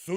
So,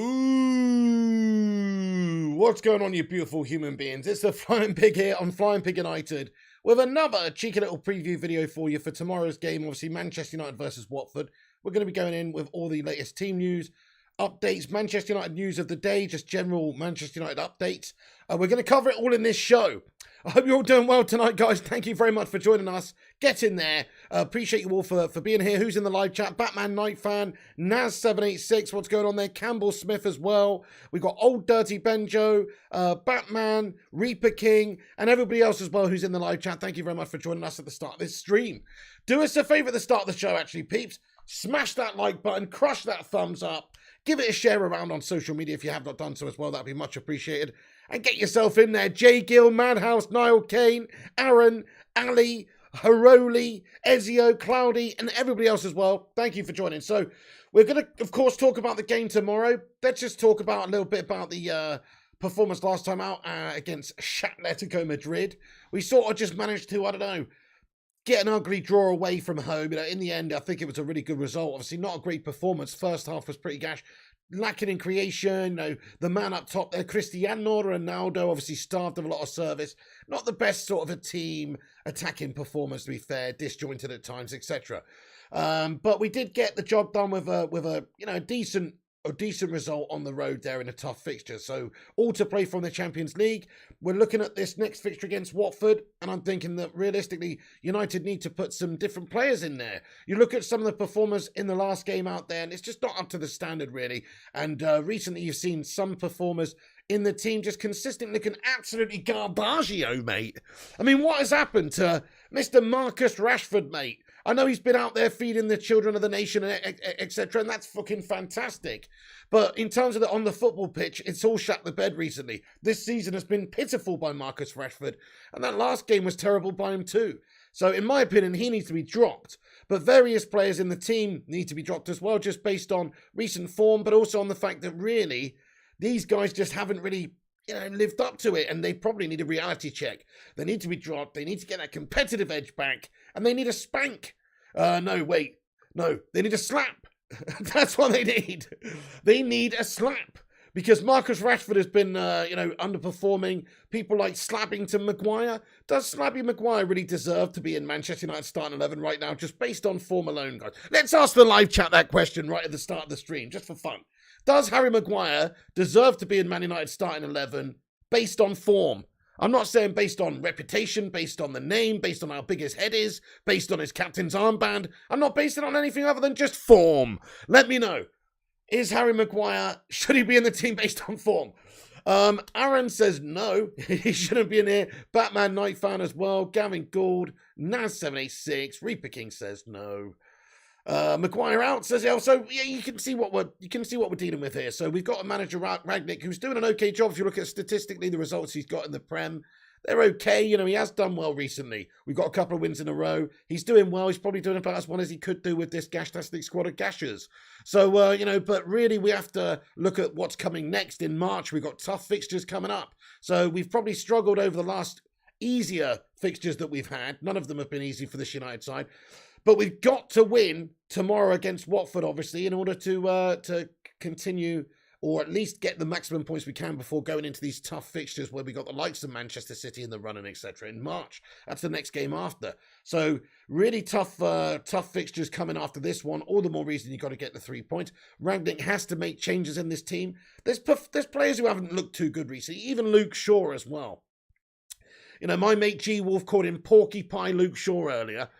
what's going on, you beautiful human beings? It's the Flying Pig here on Flying Pig United with another cheeky little preview video for you for tomorrow's game. Obviously, Manchester United versus Watford. We're going to be going in with all the latest team news, updates, Manchester United news of the day, just general Manchester United updates. We're going to cover it all in this show. I hope you're all doing well tonight, guys. Thank you very much for joining us. Get in there. Appreciate you all for being here. Who's in the live chat? Batman Night Fan, Naz786. What's going on there? Campbell Smith as well. We've got Old Dirty Benjo, Batman, Reaper King, and everybody else as well who's in the live chat. Thank you very much for joining us at the start of this stream. Do us a favor at the start of the show, actually, peeps. Smash that like button. Crush that thumbs up. Give it a share around on social media if you have not done so as well. That'd be much appreciated. And get yourself in there. Jay Gill, Madhouse, Niall Kane, Aaron, Ali, Haroli, Ezio, Cloudy, and everybody else as well. Thank you for joining. So we're going to, of course, talk about the game tomorrow. Let's just talk about a little bit about the performance last time out against Atletico Madrid. We sort of just managed to, I don't know, get an ugly draw away from home. You know, in the end, I think it was a really good result. Obviously, not a great performance. First half was pretty gash. Lacking in creation, you know, the man up top there, Cristiano Ronaldo, obviously starved of a lot of service. Not the best sort of a team attacking performance, to be fair, disjointed at times, etc. But we did get the job done with a you know, a decent result on the road there in a tough fixture. So all to play from the Champions League. We're looking at this next fixture against Watford, and I'm thinking that realistically, United need to put some different players in there. You look at some of the performers in the last game out there, and it's just not up to the standard, really. And recently you've seen some performers in the team just consistently looking absolutely garbaggio, mate. I mean, what has happened to Mr. Marcus Rashford, mate? I know he's been out there feeding the children of the nation, etc., and that's fucking fantastic. But in terms of on the football pitch, it's all shut the bed recently. This season has been pitiful by Marcus Rashford, and that last game was terrible by him too. So in my opinion, he needs to be dropped. But various players in the team need to be dropped as well, just based on recent form, but also on the fact that really, these guys just haven't really, you know, lived up to it, and they probably need a reality check. They need to be dropped. They need to get that competitive edge back, and they need a spank. No, they need a slap. That's what they need. They need a slap, because Marcus Rashford has been, you know, underperforming. People like Slappington Maguire. Does Slappy Maguire really deserve to be in Manchester United starting 11 right now, just based on form alone, guys? Let's ask the live chat that question right at the start of the stream, just for fun. Does Harry Maguire deserve to be in Man United starting 11 based on form? I'm not saying based on reputation, based on the name, based on how big his head is, based on his captain's armband. I'm not basing it on anything other than just form. Let me know. Is Harry Maguire, should he be in the team based on form? Aaron says no, he shouldn't be in here. Batman Night Fan as well. Gavin Gould, Naz786, Reaper King says no. Maguire out, says yeah. So yeah, you can see what we're dealing with here. So we've got a manager, Rangnick, who's doing an okay job. If you look at statistically the results he's got in the Prem, they're okay. You know, he has done well recently. We've got a couple of wins in a row. He's doing well. He's probably doing about as well as he could do with this gashtastic squad of gashers. So you know, but really we have to look at what's coming next in March. We've got tough fixtures coming up. So we've probably struggled over the last easier fixtures that we've had. None of them have been easy for this United side. But we've got to win tomorrow against Watford, obviously, in order to continue, or at least get the maximum points we can before going into these tough fixtures where we got the likes of Manchester City in the running, etc. in March. That's the next game after. So really tough fixtures coming after this one. All the more reason you've got to get the 3 points. Rangnick has to make changes in this team. There's players who haven't looked too good recently, even Luke Shaw as well. You know, my mate G Wolf called him Porky Pie Luke Shaw earlier.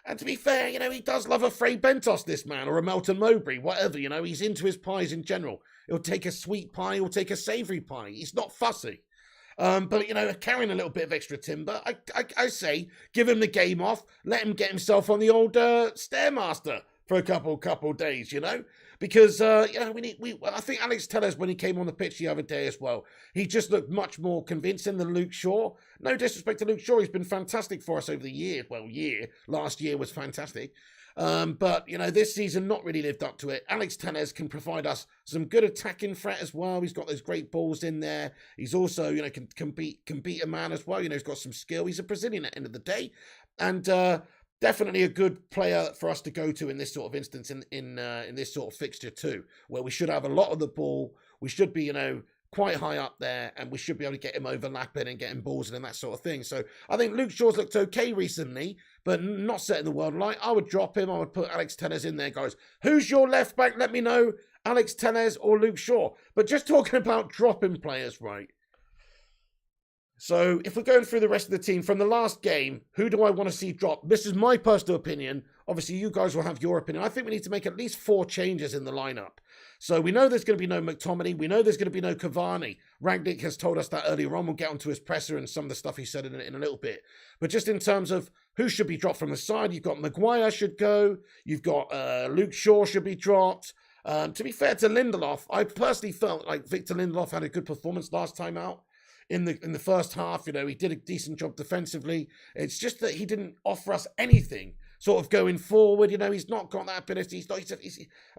And to be fair, you know, he does love a Frey Bentos, this man, or a Melton Mowbray, whatever, you know. He's into his pies in general. He'll take a sweet pie, he'll take a savoury pie. He's not fussy. But, you know, carrying a little bit of extra timber, I say, give him the game off, let him get himself on the old Stairmaster for a couple days, you know. Because, you know, I think Alex Tellez, when he came on the pitch the other day as well, he just looked much more convincing than Luke Shaw. No disrespect to Luke Shaw, he's been fantastic for us over the year. Well, last year was fantastic. But, you know, this season not really lived up to it. Alex Tellez can provide us some good attacking threat as well. He's got those great balls in there. He's also, you know, can beat a man as well. You know, he's got some skill. He's a Brazilian at the end of the day. And, definitely a good player for us to go to in this sort of instance, in this sort of fixture too, where we should have a lot of the ball. We should be, quite high up there, and we should be able to get him overlapping and getting balls and that sort of thing. So I think Luke Shaw's looked okay recently, but not setting the world alight. I would drop him. I would put Alex Telles in there, guys. Who's your left back? Let me know. Alex Telles or Luke Shaw. But just talking about dropping players, right? So if we're going through the rest of the team from the last game, who do I want to see drop? This is my personal opinion. Obviously, you guys will have your opinion. I think we need to make at least 4 changes in the lineup. So we know there's going to be no McTominay. We know there's going to be no Cavani. Rangnick has told us that earlier on. We'll get onto his presser and some of the stuff he said in a little bit. But just in terms of who should be dropped from the side, you've got Maguire should go. You've got Luke Shaw should be dropped. To be fair to Lindelof, I personally felt like Victor Lindelof had a good performance last time out. In the first half, he did a decent job defensively. It's just that he didn't offer us anything sort of going forward. He's not got that ability.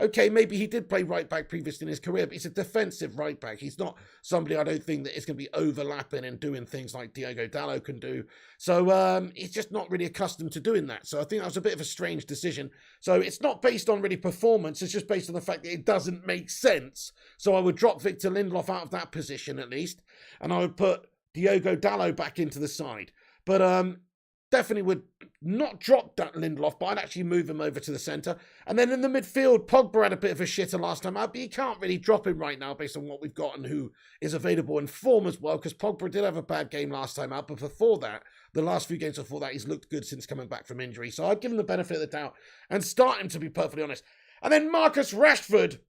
Okay, maybe he did play right back previously in his career, but he's a defensive right back. He's not somebody I don't think that is going to be overlapping and doing things like Diogo Dalot can do. So he's just not really accustomed to doing that. So I think that was a bit of a strange decision. So it's not based on really performance. It's just based on the fact that it doesn't make sense. So I would drop Victor Lindelof out of that position at least, and I would put Diogo Dalot back into the side. But definitely would not drop that Lindelof, but I'd actually move him over to the centre. And then in the midfield, Pogba had a bit of a shitter last time out, but you can't really drop him right now based on what we've got and who is available in form as well, because Pogba did have a bad game last time out, but before that, the last few games before that, he's looked good since coming back from injury. So I'd give him the benefit of the doubt and start him, to be perfectly honest. And then Marcus Rashford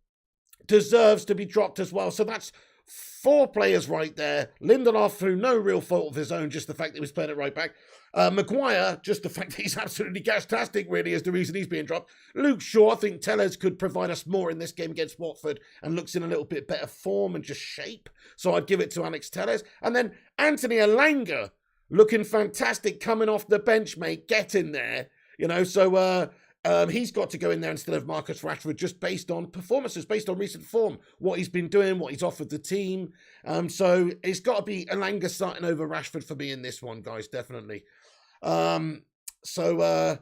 deserves to be dropped as well. So that's 4 players right there. Lindelof, through no real fault of his own, just the fact that he was playing it right back. Maguire, just the fact that he's absolutely gastastic, really, is the reason he's being dropped. Luke Shaw, I think Telles could provide us more in this game against Watford and looks in a little bit better form and just shape. So I'd give it to Alex Telles. And then Anthony Elanga, looking fantastic, coming off the bench, mate. Get in there. So he's got to go in there instead of Marcus Rashford, just based on performances, based on recent form, what he's been doing, what he's offered the team. So it's got to be Elanga starting over Rashford for me in this one, guys, definitely. In terms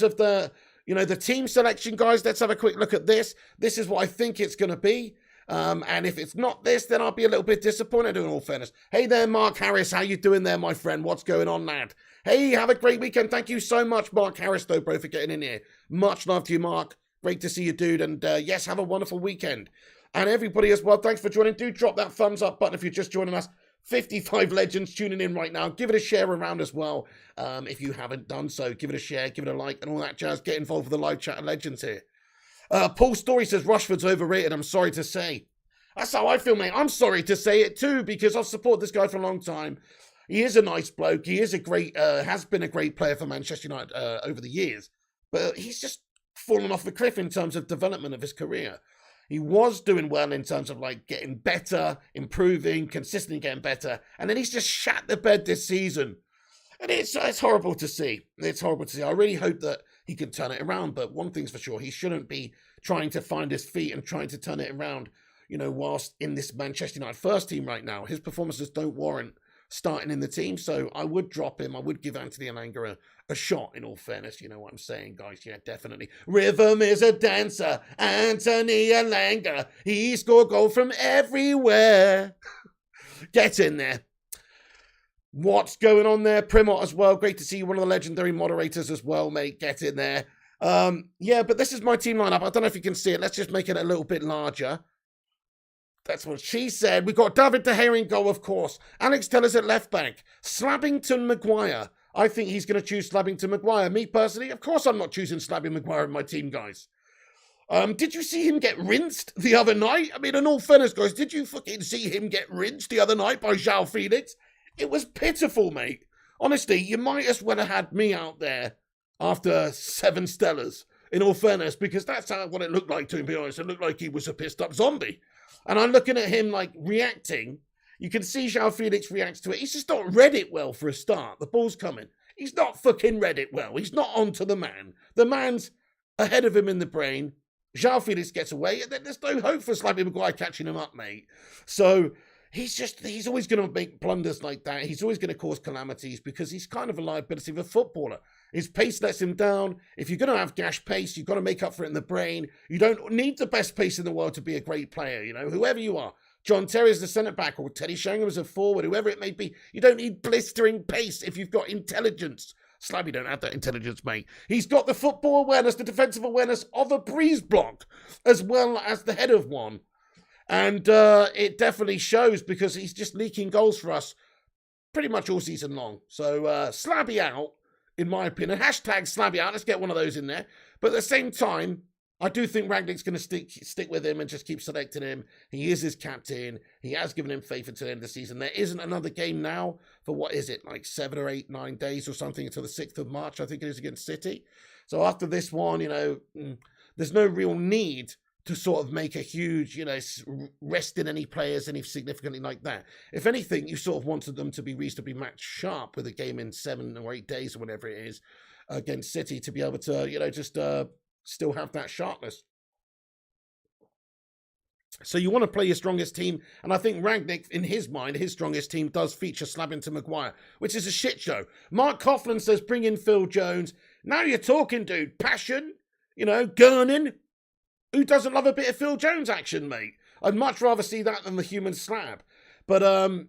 of the team selection, guys, let's have a quick look at this. This is what I think it's going to be. And if it's not this, then I'll be a little bit disappointed, in all fairness. Hey there, Mark Harris. How you doing there, my friend? What's going on, lad? Hey, have a great weekend. Thank you so much, Mark Harris, though, bro, for getting in here. Much love to you, Mark. Great to see you, dude. And yes, have a wonderful weekend. And everybody as well, thanks for joining. Do drop that thumbs up button if you're just joining us. 55 legends tuning in right now. Give it a share around as well. If you haven't done so, give it a share, give it a like, and all that jazz. Get involved with the live chat of legends here. Paul Story says Rashford's overrated. I'm sorry to say. That's how I feel, mate. I'm sorry to say it too, because I've supported this guy for a long time. He is a nice bloke. He is has been a great player for Manchester United over the years. But he's just fallen off the cliff in terms of development of his career. He was doing well in terms of getting better, improving, consistently getting better. And then he's just shat the bed this season. And it's horrible to see. It's horrible to see. I really hope that he can turn it around. But one thing's for sure, he shouldn't be trying to find his feet and trying to turn it around, whilst in this Manchester United first team right now. His performances don't warrant starting in the team, so I would drop him. I would give Anthony Elanga a shot, in all fairness. You know what I'm saying, guys? Yeah, definitely. Rhythm is a dancer, Anthony Elanga. He scored goal from everywhere. Get in there. What's going on there? Primot as well. Great to see you, one of the legendary moderators as well, mate. Get in there. Yeah, but this is my team lineup. I don't know if you can see it. Let's just make it a little bit larger. That's what she said. We've got David De Gea in goal, of course. Alex Telles at left back. Slabbington Maguire. I think he's going to choose Slabbington Maguire. Me personally, of course I'm not choosing Slabbing Maguire in my team, guys. Did you see him get rinsed the other night? I mean, in all fairness, guys, did you fucking see him get rinsed the other night by João Felix? It was pitiful, mate. Honestly, you might as well have had me out there after 7 Stellas, in all fairness, because that's what it looked like, to be honest. It looked like he was a pissed-up zombie. And I'm looking at him, reacting. You can see João Felix reacts to it. He's just not read it well for a start. The ball's coming. He's not fucking read it well. He's not onto the man. The man's ahead of him in the brain. João Felix gets away, and then there's no hope for Slappy Maguire catching him up, mate. So he's always going to make blunders like that. He's always going to cause calamities because he's kind of a liability of a footballer. His pace lets him down. If you're going to have gash pace, you've got to make up for it in the brain. You don't need the best pace in the world to be a great player, you know, whoever you are. John Terry is the centre-back or Teddy Sheringham is a forward, whoever it may be. You don't need blistering pace if you've got intelligence. Slabby don't have that intelligence, mate. He's got the football awareness, the defensive awareness of a breeze block, as well as the head of one. And it definitely shows because he's just leaking goals for us pretty much all season long. So Slabby out, in my opinion. Hashtag Slabby out. Let's get one of those in there. But at the same time, I do think Rangnick's going to stick with him and just keep selecting him. He is his captain. He has given him faith until the end of the season. There isn't another game now for, what is it, like 7 or 8, 9 days or something until the 6th of March, I think it is, against City. So after this one, you know, there's no real need to sort of make a huge, you know, rest in any players, any significantly like that. If anything, you sort of wanted them to be reasonably match sharp with a game in 7 or 8 days or whatever it is against City to be able to, you know, just still have that sharpness. So you want to play your strongest team, and I think Rangnick, in his mind, his strongest team does feature slabbing to Maguire, which is a shit show. Mark Coughlin says, bring in Phil Jones. Now you're talking, dude. Passion, you know, gurning. Who doesn't love a bit of Phil Jones action, mate? I'd much rather see that than the human slab. But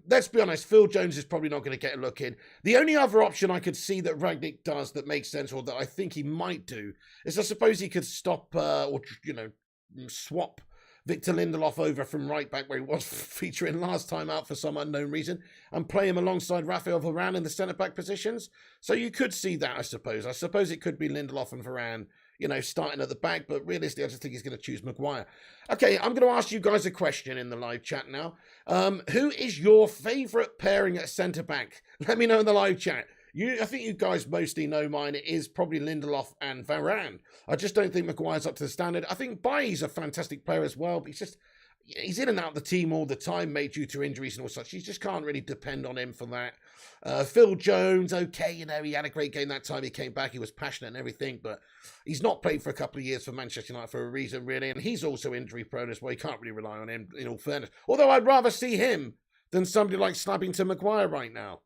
let's be honest, Phil Jones is probably not going to get a look in. The only other option I could see that Rangnick does that makes sense, or that I think he might do, is I suppose he could stop or, you know, swap Victor Lindelof over from right back where he was featuring last time out for some unknown reason and play him alongside Rafael Varane in the centre-back positions. So you could see that, I suppose. I suppose it could be Lindelof and Varane, you know, starting at the back, but realistically, I just think he's going to choose Maguire. Okay, I'm going to ask you guys a question in the live chat now. Who is your favourite pairing at centre-back? Let me know in the live chat. I think you guys mostly know mine. It is probably Lindelof and Varane. I just don't think Maguire's up to the standard. I think Bailly's a fantastic player as well, but he's in and out of the team all the time, made due to injuries and all such. You just can't really depend on him for that. Phil Jones, okay, you know, he had a great game that time he came back. He was passionate and everything, but he's not played for a couple of years for Manchester United for a reason, really, and he's also injury prone as well. You can't really rely on him, in all fairness. Although I'd rather see him than somebody like slabbing to Maguire right now.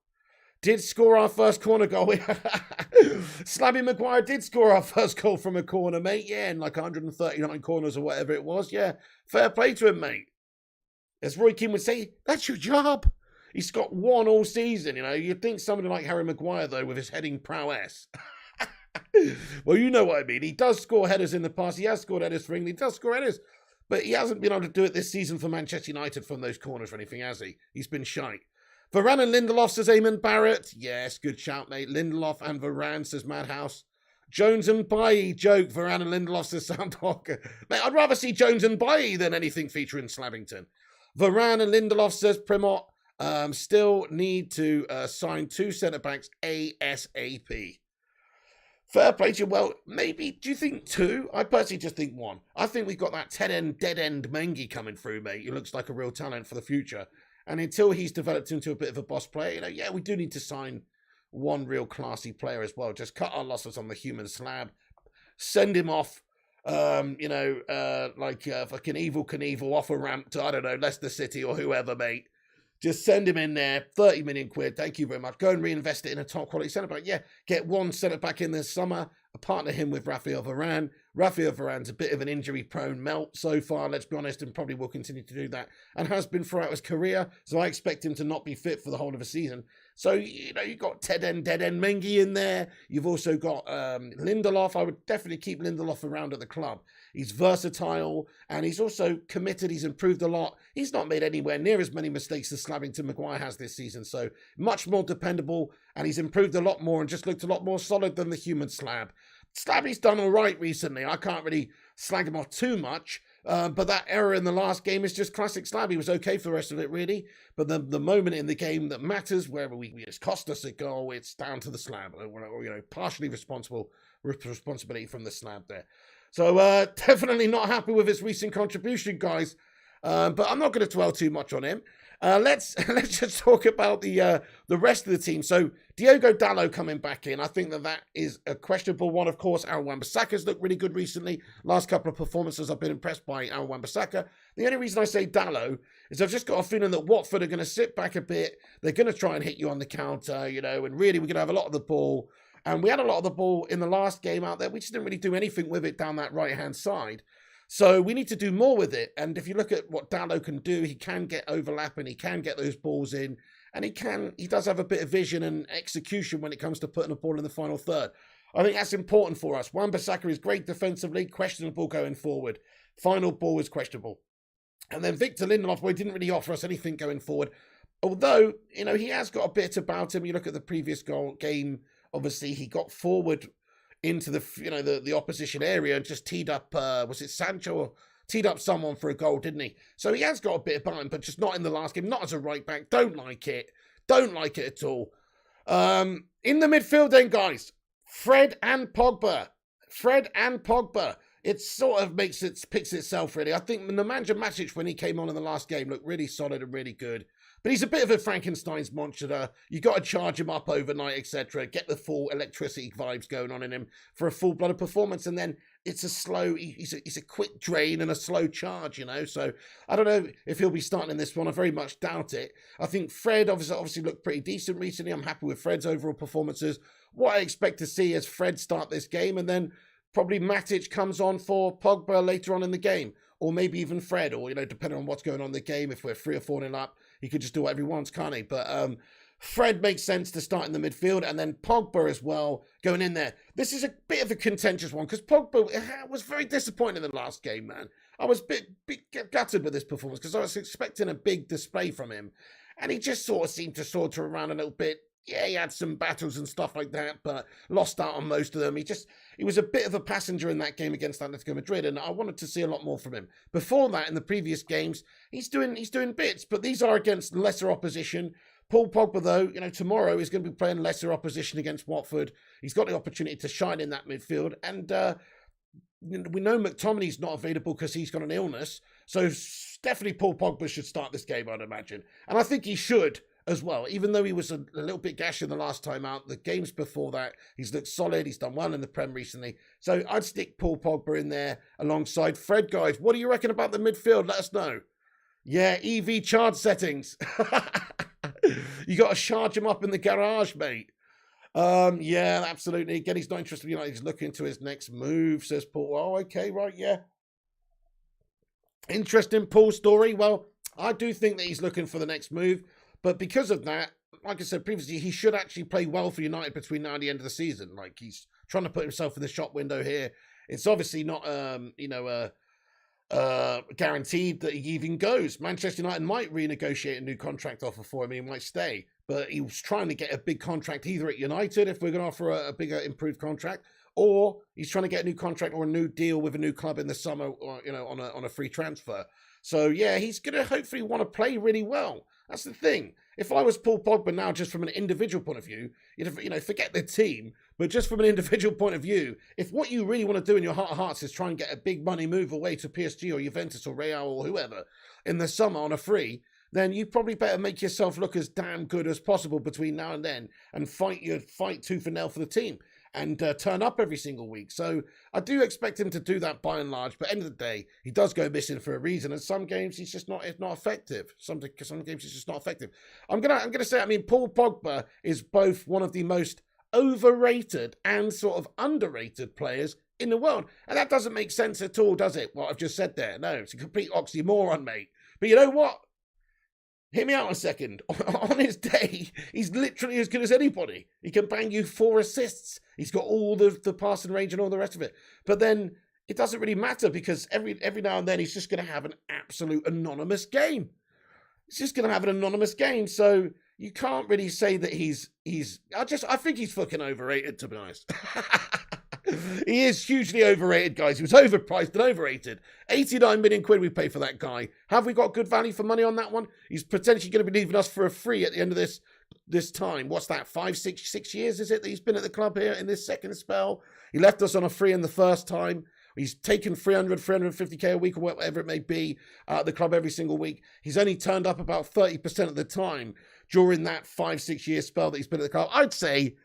Did score our first corner goal. Slabby Maguire did score our first goal from a corner, mate. Yeah, in like 139 corners or whatever it was. Yeah, fair play to him, mate. As Roy Keane would say, that's your job. He's got one all season, you know. You'd think somebody like Harry Maguire, though, with his heading prowess. Well, you know what I mean. He does score headers in the past. He has scored headers for England. He does score headers. But he hasn't been able to do it this season for Manchester United from those corners or anything, has he? He's been shite. Varane and Lindelof, says Eamon Barrett. Yes, good shout, mate. Lindelof and Varane, says Madhouse. Jones and Bailly, joke. Varane and Lindelof, says Soundhawker. Mate, I'd rather see Jones and Bailly than anything featuring Slabbington. Varane and Lindelof, says Primot. Still need to sign 2 centre-backs ASAP. Fair play to you. Well, maybe, do you think 2? I personally just think 1. I think we've got that dead-end Mengi coming through, mate. He looks like a real talent for the future. And until he's developed into a bit of a boss player, you know, yeah, we do need to sign 1 real classy player as well. Just cut our losses on the human slab. Send him off, you know, like fucking Evil Knievel off a ramp to, I don't know, Leicester City or whoever, mate. Just send him in there, 30 million quid, thank you very much. Go and reinvest it in a top-quality centre-back. Yeah, get 1 centre-back in this summer, partner him with Rafael Varane. Rafael Varane's a bit of an injury-prone melt so far, let's be honest, and probably will continue to do that, and has been throughout his career, so I expect him to not be fit for the whole of a season. So, you know, you've got dead-end Mengi in there. You've also got Lindelof. I would definitely keep Lindelof around at the club. He's versatile, and he's also committed. He's improved a lot. He's not made anywhere near as many mistakes as Slabbington Maguire has this season, so much more dependable, and he's improved a lot more and just looked a lot more solid than the human slab. Slabby's done all right recently. I can't really slag him off too much, but that error in the last game is just classic Slab. He was okay for the rest of it, really, but the moment in the game that matters, where it's cost us a goal, it's down to the Slab, or, you know, partially responsibility from the Slab there. So definitely not happy with his recent contribution, guys. But I'm not going to dwell too much on him. Let's just talk about the rest of the team. So Diogo Dalot coming back in. I think that is a questionable one. Of course, Aaron Wan-Bissaka's looked really good recently. Last couple of performances, I've been impressed by Aaron Wan-Bissaka. The only reason I say Dalot is I've just got a feeling that Watford are going to sit back a bit. They're going to try and hit you on the counter, and really we're going to have a lot of the ball. And we had a lot of the ball in the last game out there. We just didn't really do anything with it down that right-hand side. So we need to do more with it. And if you look at what Dalot can do, he can get overlapping, he can get those balls in, and he does have a bit of vision and execution when it comes to putting a ball in the final third. I think that's important for us. Wan-Bissaka is great defensively, questionable going forward. Final ball is questionable. And then Victor Lindelof, well, he didn't really offer us anything going forward. Although, he has got a bit about him. You look at the previous game, obviously he got forward into the opposition area and just teed up, was it Sancho? Or teed up someone for a goal, didn't he? So he has got a bit about him, but just not in the last game, not as a right back. Don't like it at all. In the midfield then, guys, Fred and Pogba. It sort of picks itself, really. I think Nemanja Matic, when he came on in the last game, looked really solid and really good. But he's a bit of a Frankenstein's monster. You got to charge him up overnight, etc. Get the full electricity vibes going on in him for a full-blooded performance. And then it's a slow, he's a quick drain and a slow charge, So I don't know if he'll be starting in this one. I very much doubt it. I think Fred obviously looked pretty decent recently. I'm happy with Fred's overall performances. What I expect to see is Fred start this game, and then probably Matic comes on for Pogba later on in the game. Or maybe even Fred, or, depending on what's going on in the game, if we're 3 or 4 up, he could just do whatever he wants, can't he? But Fred makes sense to start in the midfield, and then Pogba as well going in there. This is a bit of a contentious one, because Pogba was very disappointed in the last game, man. I was a bit gutted with this performance, because I was expecting a big display from him, and he just sort of seemed to saunter around a little bit. Yeah, he had some battles and stuff like that, but lost out on most of them. He was a bit of a passenger in that game against Atletico Madrid, and I wanted to see a lot more from him. Before that, in the previous games, he's doing bits, but these are against lesser opposition. Paul Pogba, though, tomorrow is going to be playing lesser opposition against Watford. He's got the opportunity to shine in that midfield, and we know McTominay's not available because he's got an illness, so definitely Paul Pogba should start this game, I'd imagine. And I think he should as well, even though he was a little bit gash in the last time out. The games before that, he's looked solid. He's done well in the Prem recently. So I'd stick Paul Pogba in there alongside Fred, guys. What do you reckon about the midfield? Let us know. Yeah, EV charge settings. You got to charge him up in the garage, mate. Yeah, absolutely. Again, he's not interested. He's looking to his next move, says Paul. Oh, okay, right, yeah. Interesting Paul story. Well, I do think that he's looking for the next move. But because of that, like I said previously, he should actually play well for United between now and the end of the season. Like, he's trying to put himself in the shop window here. It's obviously not, guaranteed that he even goes. Manchester United might renegotiate a new contract offer for him. He might stay. But he was trying to get a big contract either at United, if we're going to offer a bigger, improved contract, or he's trying to get a new contract or a new deal with a new club in the summer, or, on a free transfer. So, yeah, he's going to hopefully want to play really well. That's the thing. If I was Paul Pogba now, just from an individual point of view, forget the team, but just from an individual point of view, if what you really want to do in your heart of hearts is try and get a big money move away to PSG or Juventus or Real or whoever in the summer on a free, then you probably better make yourself look as damn good as possible between now and then and fight tooth and nail for the team and turn up every single week. So I do expect him to do that by and large, but at the end of the day, he does go missing for a reason, and some games he's just not effective. Some games he's just not effective. I'm gonna say, Paul Pogba is both one of the most overrated and sort of underrated players in the world, and that doesn't make sense at all, does it? What I've just said there. No, it's a complete oxymoron, mate. But you know what? Hear me out a second. On his day, he's literally as good as anybody. He can bang you 4 assists. He's got all the passing range and all the rest of it. But then it doesn't really matter, because every now and then he's just going to have an absolute anonymous game. He's just going to have an anonymous game. So you can't really say that I think he's fucking overrated, to be honest. He is hugely overrated, guys. He was overpriced and overrated. 89 million quid we pay for that guy. Have we got good value for money on that one? He's potentially going to be leaving us for a free at the end of this time. What's that, 6 years is it that he's been at the club here in this second spell? He left us on a free in the first time. He's taken 300, 350k a week or whatever it may be at the club every single week. He's only turned up about 30% of the time during that 5-6 year spell that he's been at the club. I'd say,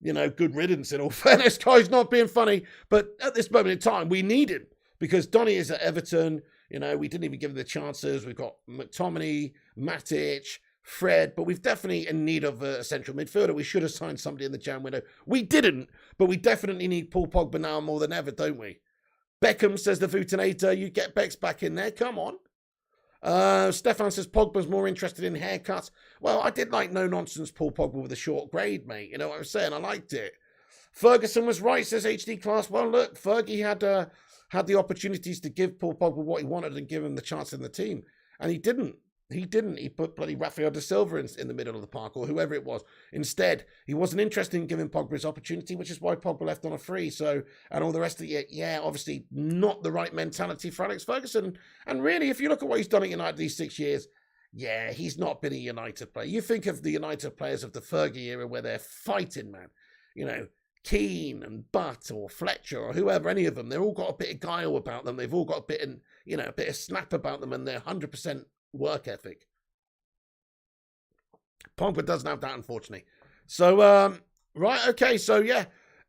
good riddance in all fairness. Guy's not being funny, but at this moment in time, we need him because Donny is at Everton. We didn't even give him the chances. We've got McTominay, Matic, Fred, but we've definitely in need of a central midfielder. We should have signed somebody in the Jan window. We didn't, but we definitely need Paul Pogba now more than ever, don't we? Beckham says the Futinator, you get Bex back in there. Come on. Stefan says Pogba's more interested in haircuts. Well, I did like no-nonsense Paul Pogba with a short grade, mate. You know what I'm saying? I liked it. Ferguson was right, says HD Class. Well, look, Fergie had the opportunities to give Paul Pogba what he wanted and give him the chance in the team. And he didn't. He put bloody Rafael da Silva in the middle of the park or whoever it was. Instead, he wasn't interested in giving Pogba his opportunity, which is why Pogba left on a free. So, and all the rest of it, obviously not the right mentality for Alex Ferguson. And really, if you look at what he's done at United these 6 years, he's not been a United player. You think of the United players of the Fergie era where they're fighting, man. Keane and Butt or Fletcher or whoever, any of them, they've all got a bit of guile about them. They've all got a bit of snap about them, and they're 100% work ethic. Pogba doesn't have that, unfortunately. So, right, okay, so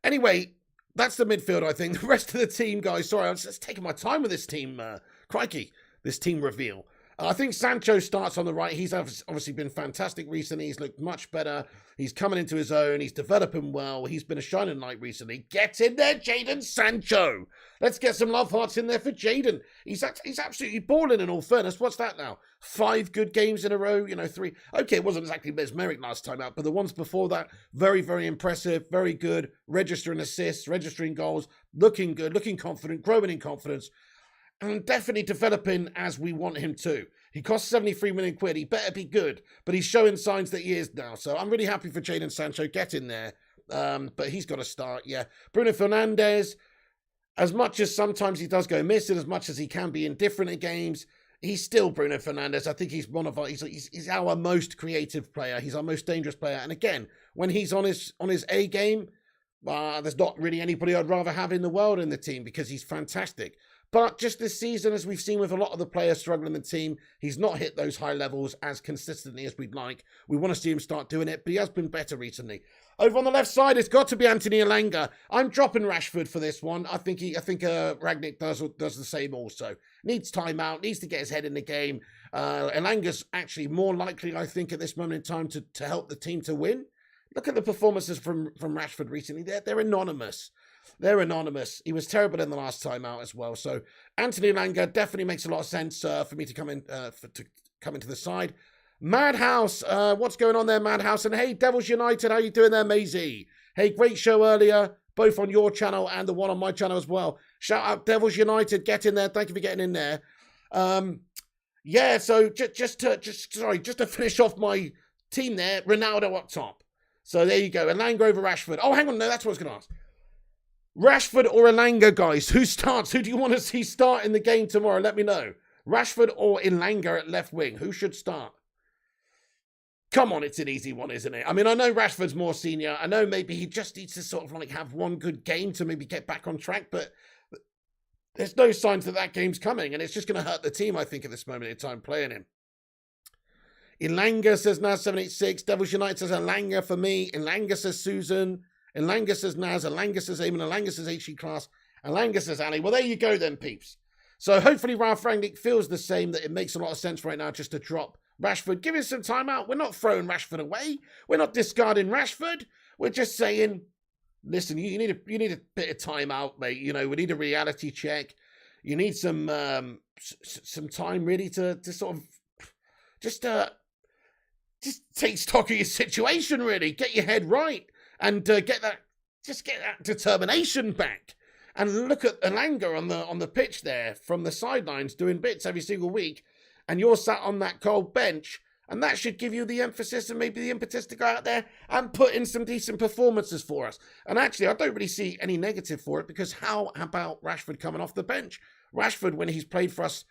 Anyway, that's the midfield, I think. The rest of the team, guys, sorry, I was just taking my time with this team. Crikey, this team reveal. I think Sancho starts on the right. He's obviously been fantastic recently. He's looked much better. He's coming into his own. He's developing well. He's been a shining light recently. Get in there, Jadon Sancho. Let's get some love hearts in there for Jadon. He's absolutely balling in all fairness. What's that now? 5 good games in a row, 3. Okay, it wasn't exactly mesmeric last time out, but the ones before that, very, very impressive, very good. Registering assists, registering goals, looking good, looking confident, growing in confidence. And definitely developing as we want him to. He costs 73 million quid. He better be good. But he's showing signs that he is now. So I'm really happy for Jadon Sancho. Get in there. But he's got to start, Bruno Fernandes, as much as sometimes he does go missing, as much as he can be indifferent in games, he's still Bruno Fernandes. I think he's one of our, he's our most creative player. He's our most dangerous player. And again, when he's on his A game, there's not really anybody I'd rather have in the world in the team because he's fantastic. But just this season, as we've seen with a lot of the players struggling in the team, he's not hit those high levels as consistently as we'd like. We want to see him start doing it, but he has been better recently. Over on the left side, it's got to be Anthony Elanga. I'm dropping Rashford for this one. I think Rangnick does the same also. Needs time out, needs to get his head in the game. Elanga's actually more likely, I think, at this moment in time to help the team to win. Look at the performances from Rashford recently. They're anonymous. They're anonymous. He was terrible in the last time out as well. So Anthony Elanga definitely makes a lot of sense for me to come in to come into the side. Madhouse, what's going on there, Madhouse? And hey, Devils United, how you doing there, Maisie? Hey, great show earlier, both on your channel and the one on my channel as well. Shout out Devils United, get in there. Thank you for getting in there. So just to finish off my team there, Ronaldo up top. So there you go, Elanga over Rashford. Oh, hang on, no, that's what I was going to ask. Rashford or Elanga, guys? Who starts? Who do you want to see start in the game tomorrow? Let me know. Rashford or Elanga at left wing? Who should start? Come on, it's an easy one, isn't it? I mean, I know Rashford's more senior. I know maybe he just needs to sort of like have one good game to maybe get back on track, but there's no signs that game's coming, and it's just going to hurt the team, I think, at this moment in time playing him. Elanga says Naz786. Devils United says Elanga for me. Elanga says Susan. Elanga says Naz, Elanga says Eamon, Elanga says HE Class, Elanga says Ali. Well, there you go then, peeps. So hopefully Ralph Rangnick feels the same, that it makes a lot of sense right now just to drop Rashford. Give him some time out. We're not throwing Rashford away. We're not discarding Rashford. We're just saying, listen, you need a bit of time out, mate. We need a reality check. You need some time really to sort of just take stock of your situation, really. Get your head right. And get that determination back, and look at Elanga on the pitch there from the sidelines doing bits every single week, and you're sat on that cold bench, and that should give you the emphasis and maybe the impetus to go out there and put in some decent performances for us. And actually, I don't really see any negative for it, because how about Rashford coming off the bench? Rashford, when he's played for us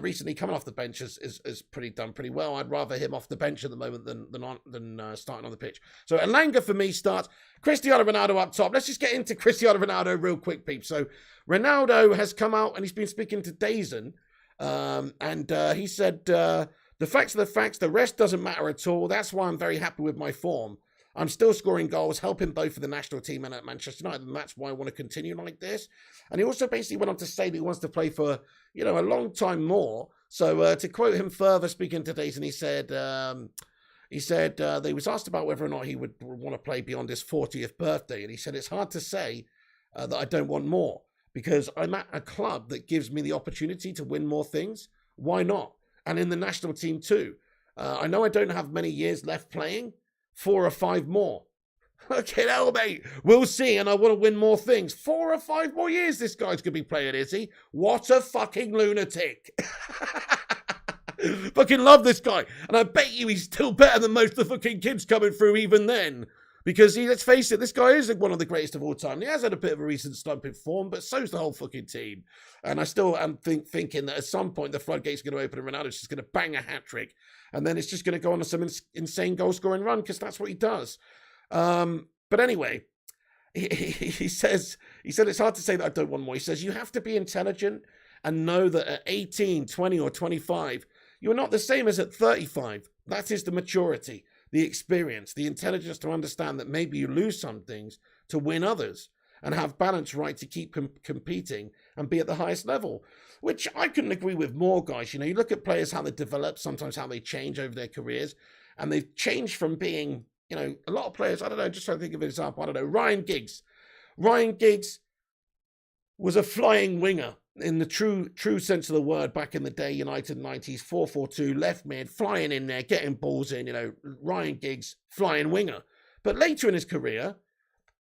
recently coming off the bench is done pretty well. I'd rather him off the bench at the moment than starting on the pitch. So Elanga for me starts. Cristiano Ronaldo up top. Let's just get into Cristiano Ronaldo real quick, peeps. So Ronaldo has come out and he's been speaking to DAZN, and he said, the facts are the facts. The rest doesn't matter at all. That's why I'm very happy with my form. I'm still scoring goals, helping both for the national team and at Manchester United, and that's why I want to continue like this. And he also basically went on to say that he wants to play for, you know, a long time more. So to quote him further, speaking to DAZN, he said they was asked about whether or not he would want to play beyond his 40th birthday, and he said it's hard to say that I don't want more because I'm at a club that gives me the opportunity to win more things. Why not? And in the national team too. I know I don't have many years left playing. 4 or 5 more. Okay, hell, mate. We'll see, and I want to win more things. 4 or 5 more years this guy's going to be playing, is he? What a fucking lunatic. Fucking love this guy. And I bet you he's still better than most of the fucking kids coming through even then. Because, let's face it, this guy is one of the greatest of all time. He has had a bit of a recent slump in form, but so's the whole fucking team. And I still am thinking that at some point the floodgate's going to open and Ronaldo's just going to bang a hat-trick. And then it's just going to go on some insane goal-scoring run because that's what he does. But anyway, he said it's hard to say that I don't want more. He says you have to be intelligent and know that at 18, 20 or 25, you're not the same as at 35. That is the maturity, the experience, the intelligence to understand that maybe you lose some things to win others and have balance right to keep competing and be at the highest level, which I couldn't agree with more, guys. You know, you look at players, how they develop, sometimes how they change over their careers, and they've changed from being, you know, a lot of players, I don't know, just trying to think of an example, I don't know, Ryan Giggs. Ryan Giggs was a flying winger in the true sense of the word back in the day, United 90s, 4-4-2, left mid, flying in there, getting balls in, you know, Ryan Giggs, flying winger. But later in his career,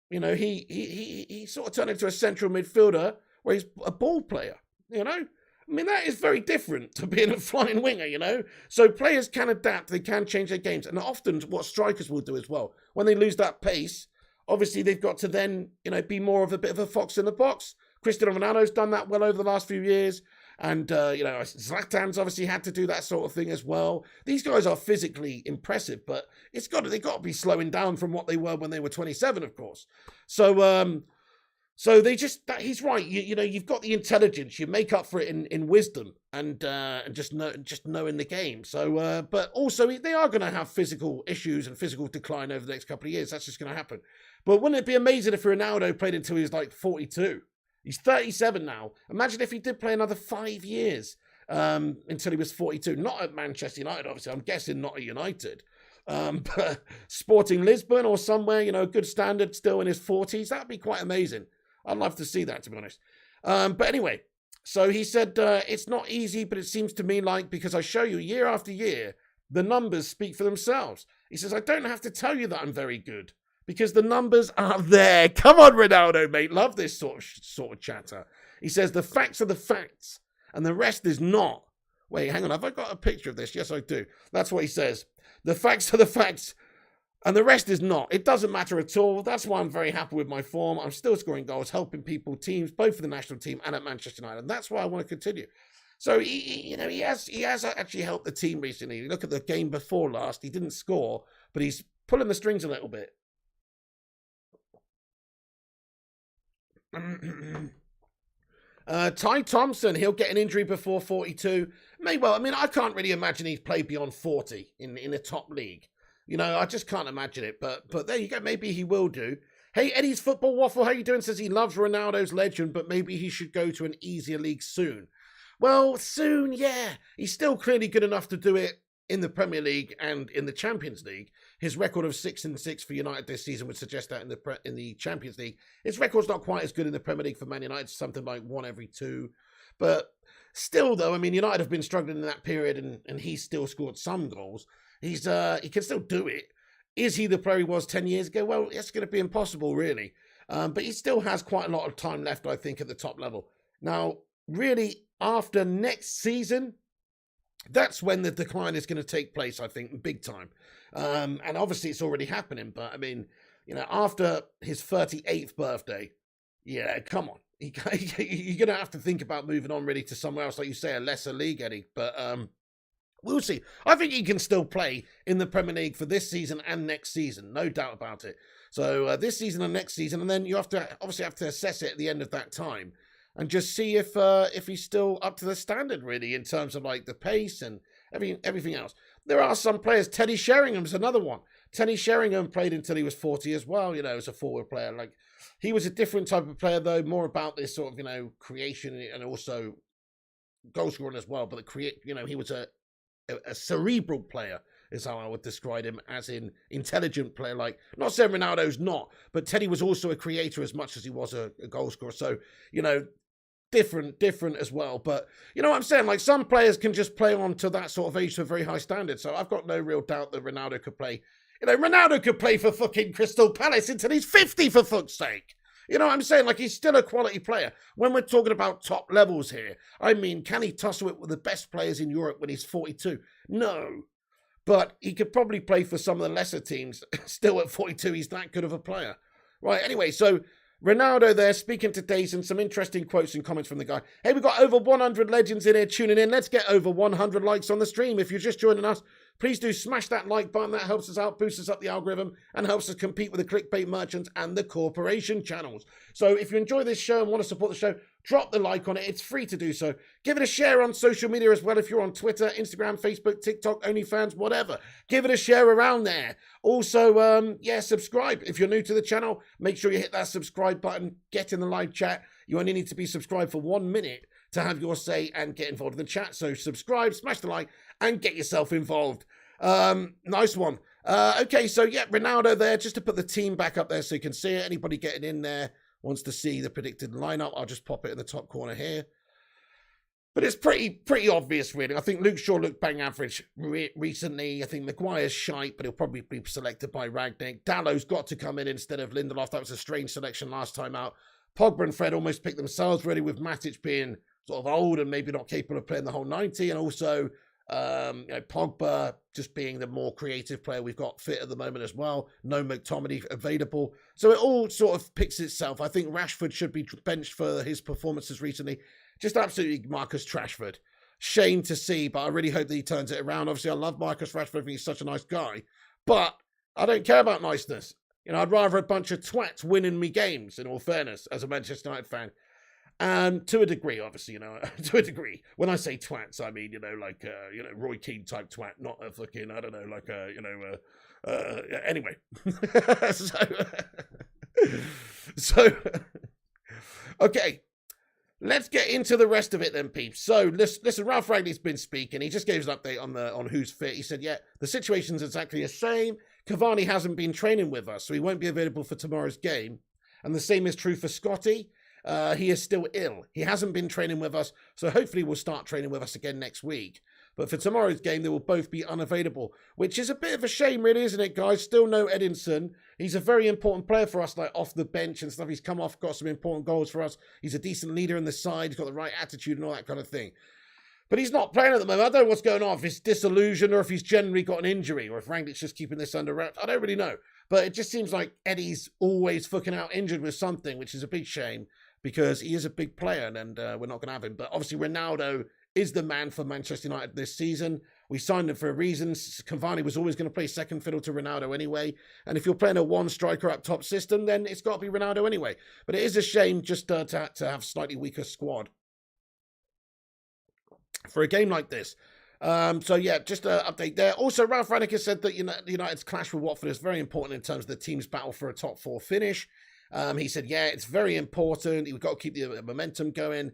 you know, he sort of turned into a central midfielder where he's a ball player, you know? I mean, that is very different to being a flying winger, you know? So players can adapt, they can change their games. And often what strikers will do as well, when they lose that pace, obviously they've got to then, you know, be more of a bit of a fox in the box. Cristiano Ronaldo's done that well over the last few years. And, you know, Zlatan's obviously had to do that sort of thing as well. These guys are physically impressive, but they've got to be slowing down from what they were when they were 27, of course. So they just, he's right. You know, you've got the intelligence. You make up for it in wisdom and just knowing the game. So, but also they are going to have physical issues and physical decline over the next couple of years. That's just going to happen. But wouldn't it be amazing if Ronaldo played until he was like 42? He's 37 now. Imagine if he did play another 5 years until he was 42. Not at Manchester United, obviously. I'm guessing not at United. But Sporting Lisbon or somewhere, you know, good standard, still in his 40s. That'd be quite amazing. I'd love to see that, to be honest. But anyway, so he said, it's not easy, but it seems to me like, because I show you year after year, the numbers speak for themselves. He says, I don't have to tell you that I'm very good, because the numbers are there. Come on, Ronaldo, mate. Love this sort of chatter. He says, the facts are the facts, and the rest is not. Wait, hang on. Have I got a picture of this? Yes, I do. That's what he says. The facts are the facts, and the rest is not. It doesn't matter at all. That's why I'm very happy with my form. I'm still scoring goals, helping people, teams, both for the national team and at Manchester United. And that's why I want to continue. So, he has actually helped the team recently. You look at the game before last. He didn't score, but he's pulling the strings a little bit. Ty Thompson, he'll get an injury before 42. May well, I mean, I can't really imagine he's played beyond 40 in a top league. You know, I just can't imagine it. But there you go. Maybe he will do. Hey, Eddie's Football Waffle, how you doing? Says he loves Ronaldo's legend, but maybe he should go to an easier league soon. Well, soon, yeah. He's still clearly good enough to do it in the Premier League and in the Champions League. His record of 6-6 for United this season would suggest that in the Champions League. His record's not quite as good in the Premier League for Man United, something like 1 every 2. But still, though, I mean, United have been struggling in that period, and he's still scored some goals. He can still do it. Is he the player he was 10 years ago? Well, it's going to be impossible, really. But he still has quite a lot of time left, I think, at the top level. Now, really, after next season, that's when the decline is going to take place, I think, big time. And obviously it's already happening, but I mean, you know, after his 38th birthday, yeah, come on. you're going to have to think about moving on really to somewhere else, like you say, a lesser league, Eddie. But we'll see. I think he can still play in the Premier League for this season and next season, no doubt about it. So this season and next season, and then you have to assess it at the end of that time and just see if he's still up to the standard, really, in terms of like the pace and everything else. There are some players. Teddy Sheringham's another one. Teddy Sheringham played until he was 40 as well, as a forward player. Like, he was a different type of player, though, more about this sort of, creation and also goal scoring as well. But he was a cerebral player, is how I would describe him, as in intelligent player. Like, not saying Ronaldo's not, but Teddy was also a creator as much as he was a goal scorer. So, different as well. But you know what I'm saying? Like, some players can just play on to that sort of age to a very high standard. So I've got no real doubt that Ronaldo could play. Ronaldo could play for fucking Crystal Palace until he's 50, for fuck's sake. You know what I'm saying? Like, he's still a quality player. When we're talking about top levels here, I mean, can he tussle it with the best players in Europe when he's 42? No. But he could probably play for some of the lesser teams. Still at 42, he's that good of a player. Right, anyway, so Ronaldo there speaking to Days, and some interesting quotes and comments from the guy. Hey, we've got over 100 legends in here tuning in. Let's get over 100 likes on the stream. If you're just joining us, please do smash that like button. That helps us out, boosts us up the algorithm, and helps us compete with the clickbait merchants and the corporation channels. So if you enjoy this show and want to support the show, drop the like on it. It's free to do so. Give it a share on social media as well. If you're on Twitter, Instagram, Facebook, TikTok, OnlyFans, whatever, give it a share around there. Also, subscribe. If you're new to the channel, make sure you hit that subscribe button. Get in the live chat. You only need to be subscribed for 1 minute to have your say and get involved in the chat. So subscribe, smash the like, and get yourself involved. Nice one. Okay, so yeah, Ronaldo there, just to put the team back up there so you can see it. Anybody getting in there wants to see the predicted lineup, I'll just pop it in the top corner here. But it's pretty obvious, really. I think Luke Shaw looked bang average recently. I think Maguire's shite, but he'll probably be selected by Rangnick. Dallow's got to come in instead of Lindelof. That was a strange selection last time out. Pogba and Fred almost picked themselves, really, with Matic being sort of old and maybe not capable of playing the whole 90. And also, Pogba just being the more creative player we've got fit at the moment as well. No McTominay available. So it all sort of picks itself. I think Rashford should be benched for his performances recently. Just absolutely Marcus Rashford. Shame to see, but I really hope that he turns it around. Obviously, I love Marcus Rashford. I think he's such a nice guy. But I don't care about niceness. I'd rather a bunch of twats winning me games, in all fairness, as a Manchester United fan. And to a degree, obviously, to a degree. When I say twats, I mean, Roy Keane type twat, not a fucking, I don't know, like anyway. so, okay. Let's get into the rest of it then, peeps. So, listen, Ralph Rangnick's been speaking. He just gave us an update on who's fit. He said, yeah, the situation's exactly the same. Cavani hasn't been training with us, so he won't be available for tomorrow's game. And the same is true for Scotty. He is still ill. He hasn't been training with us, so hopefully we'll start training with us again next week. But for tomorrow's game, they will both be unavailable, which is a bit of a shame, really, isn't it, guys? Still no Edinson. He's a very important player for us, like off the bench and stuff. He's come off, got some important goals for us. He's a decent leader in the side. He's got the right attitude and all that kind of thing. But he's not playing at the moment. I don't know what's going on, if it's disillusion or if he's generally got an injury or if Rangnick's just keeping this under wraps. I don't really know. But it just seems like Eddie's always fucking out injured with something, which is a big shame because he is a big player and we're not going to have him. But obviously Ronaldo is the man for Manchester United this season. We signed him for a reason. Cavani was always going to play second fiddle to Ronaldo anyway. And if you're playing a one striker up top system, then it's got to be Ronaldo anyway. But it is a shame just to have slightly weaker squad for a game like this. So yeah, just an update there. Also, Ralph Rangnick has said that United's clash with Watford is very important in terms of the team's battle for a top four finish. He said, yeah, it's very important. We've got to keep the momentum going.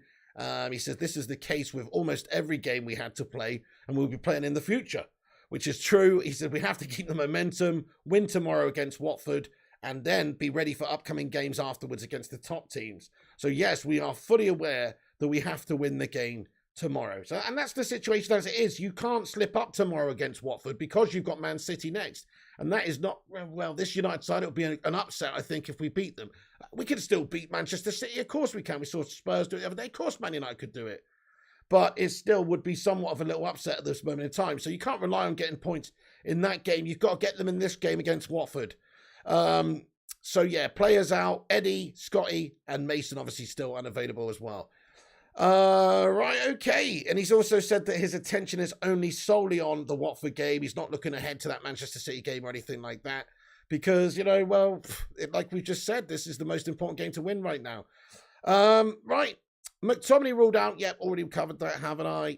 He says this is the case with almost every game we had to play and we'll be playing in the future, which is true. He said we have to keep the momentum, win tomorrow against Watford, and then be ready for upcoming games afterwards against the top teams. So yes, we are fully aware that we have to win the game tomorrow. So, and that's the situation as it is. You can't slip up tomorrow against Watford because you've got Man City next. And that is not, well, this United side, it'll be an upset, I think, if we beat them. We can still beat Manchester City. Of course we can. We saw Spurs do it the other day. Of course Man United could do it. But it still would be somewhat of a little upset at this moment in time. So you can't rely on getting points in that game. You've got to get them in this game against Watford. So yeah, players out. Eddie, Scotty, and Mason obviously still unavailable as well. Right, okay. And he's also said that his attention is only solely on the Watford game. He's not looking ahead to that Manchester City game or anything like that. Because, like we've just said, this is the most important game to win right now. Right. McTominay ruled out. Yep, already covered that, haven't I?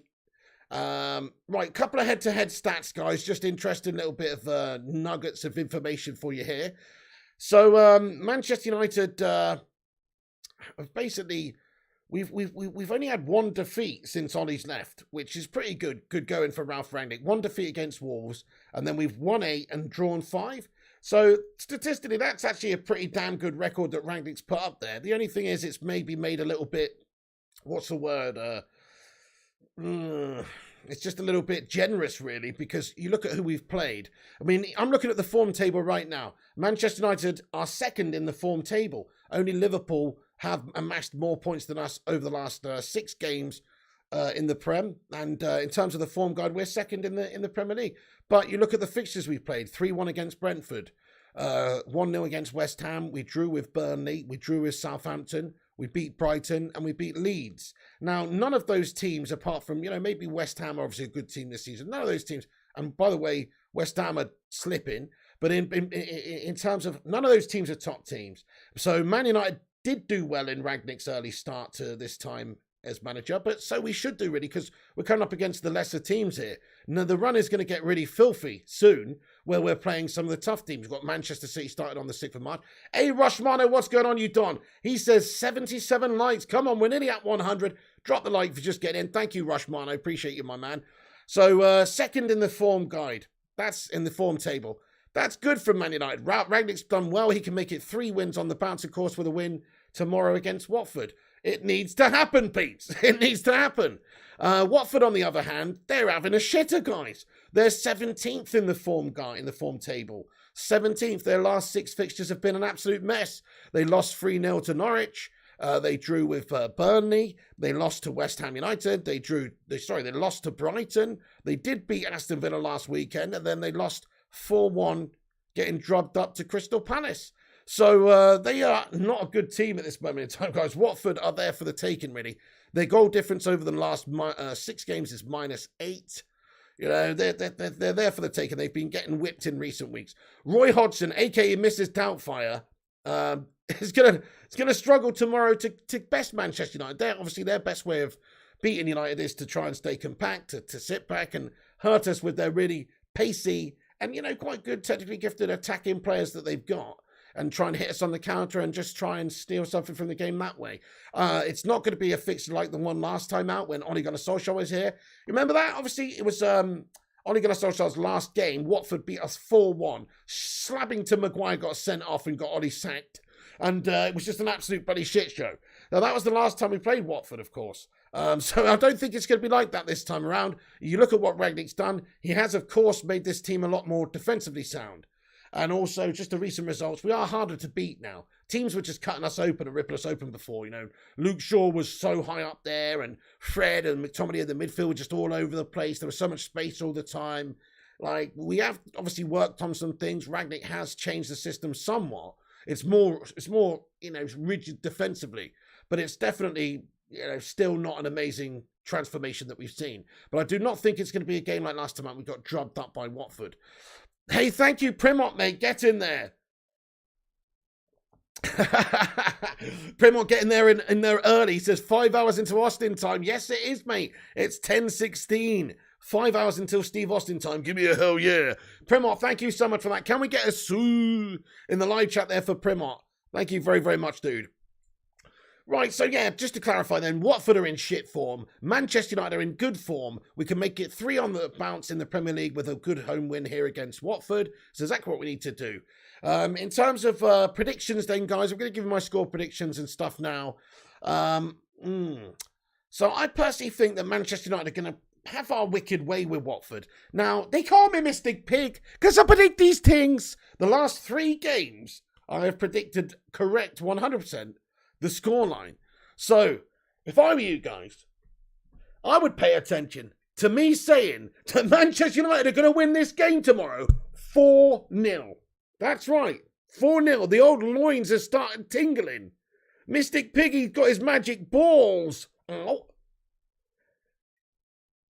Right, couple of head-to-head stats, guys. Just interesting little bit of nuggets of information for you here. So, Manchester United, basically, we've only had one defeat since Ollie's left, which is pretty good. Good going for Ralph Rangnick. One defeat against Wolves, and then we've won 8 and drawn 5. So statistically, that's actually a pretty damn good record that Rangnick's put up there. The only thing is, it's maybe made a little bit, what's the word? It's just a little bit generous, really, because you look at who we've played. I mean, I'm looking at the form table right now. Manchester United are second in the form table. Only Liverpool have amassed more points than us over the last 6 games in the Prem. And in terms of the form guide, we're second in the Premier League. But you look at the fixtures we've played. 3-1 against Brentford. 1-0 against West Ham. We drew with Burnley. We drew with Southampton. We beat Brighton and we beat Leeds. Now, none of those teams, apart from, maybe West Ham are obviously a good team this season. None of those teams, and by the way, West Ham are slipping, but in terms of, none of those teams are top teams. So Man United did do well in Rangnick's early start to this time as manager, but so we should do really, because we're coming up against the lesser teams here. Now, the run is going to get really filthy soon, where we're playing some of the tough teams. We've got Manchester City started on the 6th of March. Hey, Rushmano, what's going on, you Don? He says 77 likes. Come on, we're nearly at 100. Drop the like if you just get in. Thank you, Rushmano. Appreciate you, my man. So, second in the form guide. That's in the form table. That's good for Man United. Rangnick's done well. He can make it 3 wins on the bounce, of course, with a win tomorrow against Watford. It needs to happen, Pete. It needs to happen. Watford, on the other hand, they're having a shitter, guys. They're 17th in the form table. 17th. Their last 6 fixtures have been an absolute mess. They lost 3-0 to Norwich. They drew with Burnley. They lost to West Ham United. They lost to Brighton. They did beat Aston Villa last weekend, and then they lost 4-1, getting drubbed up to Crystal Palace. So they are not a good team at this moment in time, guys. Watford are there for the taking, really. Their goal difference over the last 6 games is -8. They're there for the taking. They've been getting whipped in recent weeks. Roy Hodgson, a.k.a. Mrs. Doubtfire, is gonna struggle tomorrow to best Manchester United. Their best way of beating United is to try and stay compact, to sit back and hurt us with their really pacey and, quite good, technically gifted attacking players that they've got, and try and hit us on the counter and just try and steal something from the game that way. It's not going to be a fixture like the one last time out when Ole Gunnar Solskjaer was here. Remember that? Obviously, it was Ole Gunnar Solskjaer's last game. Watford beat us 4-1. Slabbing to Maguire got sent off and got Ole sacked. And it was just an absolute bloody shit show. Now, that was the last time we played Watford, of course. So I don't think it's going to be like that this time around. You look at what Rangnick's done. He has, of course, made this team a lot more defensively sound. And also, just the recent results, we are harder to beat now. Teams were just cutting us open and ripping us open before. Luke Shaw was so high up there, and Fred and McTominay in the midfield were just all over the place. There was so much space all the time. We have obviously worked on some things. Rangnick has changed the system somewhat. It's more rigid defensively, but it's definitely, still not an amazing transformation that we've seen. But I do not think it's going to be a game like last time out. We got drubbed up by Watford. Hey, thank you, Primot, mate. Get in there. Primot getting there in there early. He says 5 hours into Austin time. Yes, it is, mate. It's 10:16. 5 hours until Steve Austin time. Give me a hell yeah. Primot, thank you so much for that. Can we get a soo in the live chat there for Primot? Thank you very, very much, dude. Right, so yeah, just to clarify then, Watford are in shit form. Manchester United are in good form. We can make it 3 on the bounce in the Premier League with a good home win here against Watford. So exactly what we need to do. In terms of predictions then, guys, I'm going to give you my score predictions and stuff now. So I personally think that Manchester United are going to have our wicked way with Watford. Now, they call me Mystic Pig because I predict these things. The last 3 games, I have predicted correct 100%. The scoreline. So, if I were you guys, I would pay attention to me saying that Manchester United are going to win this game tomorrow 4-0. That's right, 4-0. The old loins have started tingling. Mystic Piggy's got his magic balls. Oh.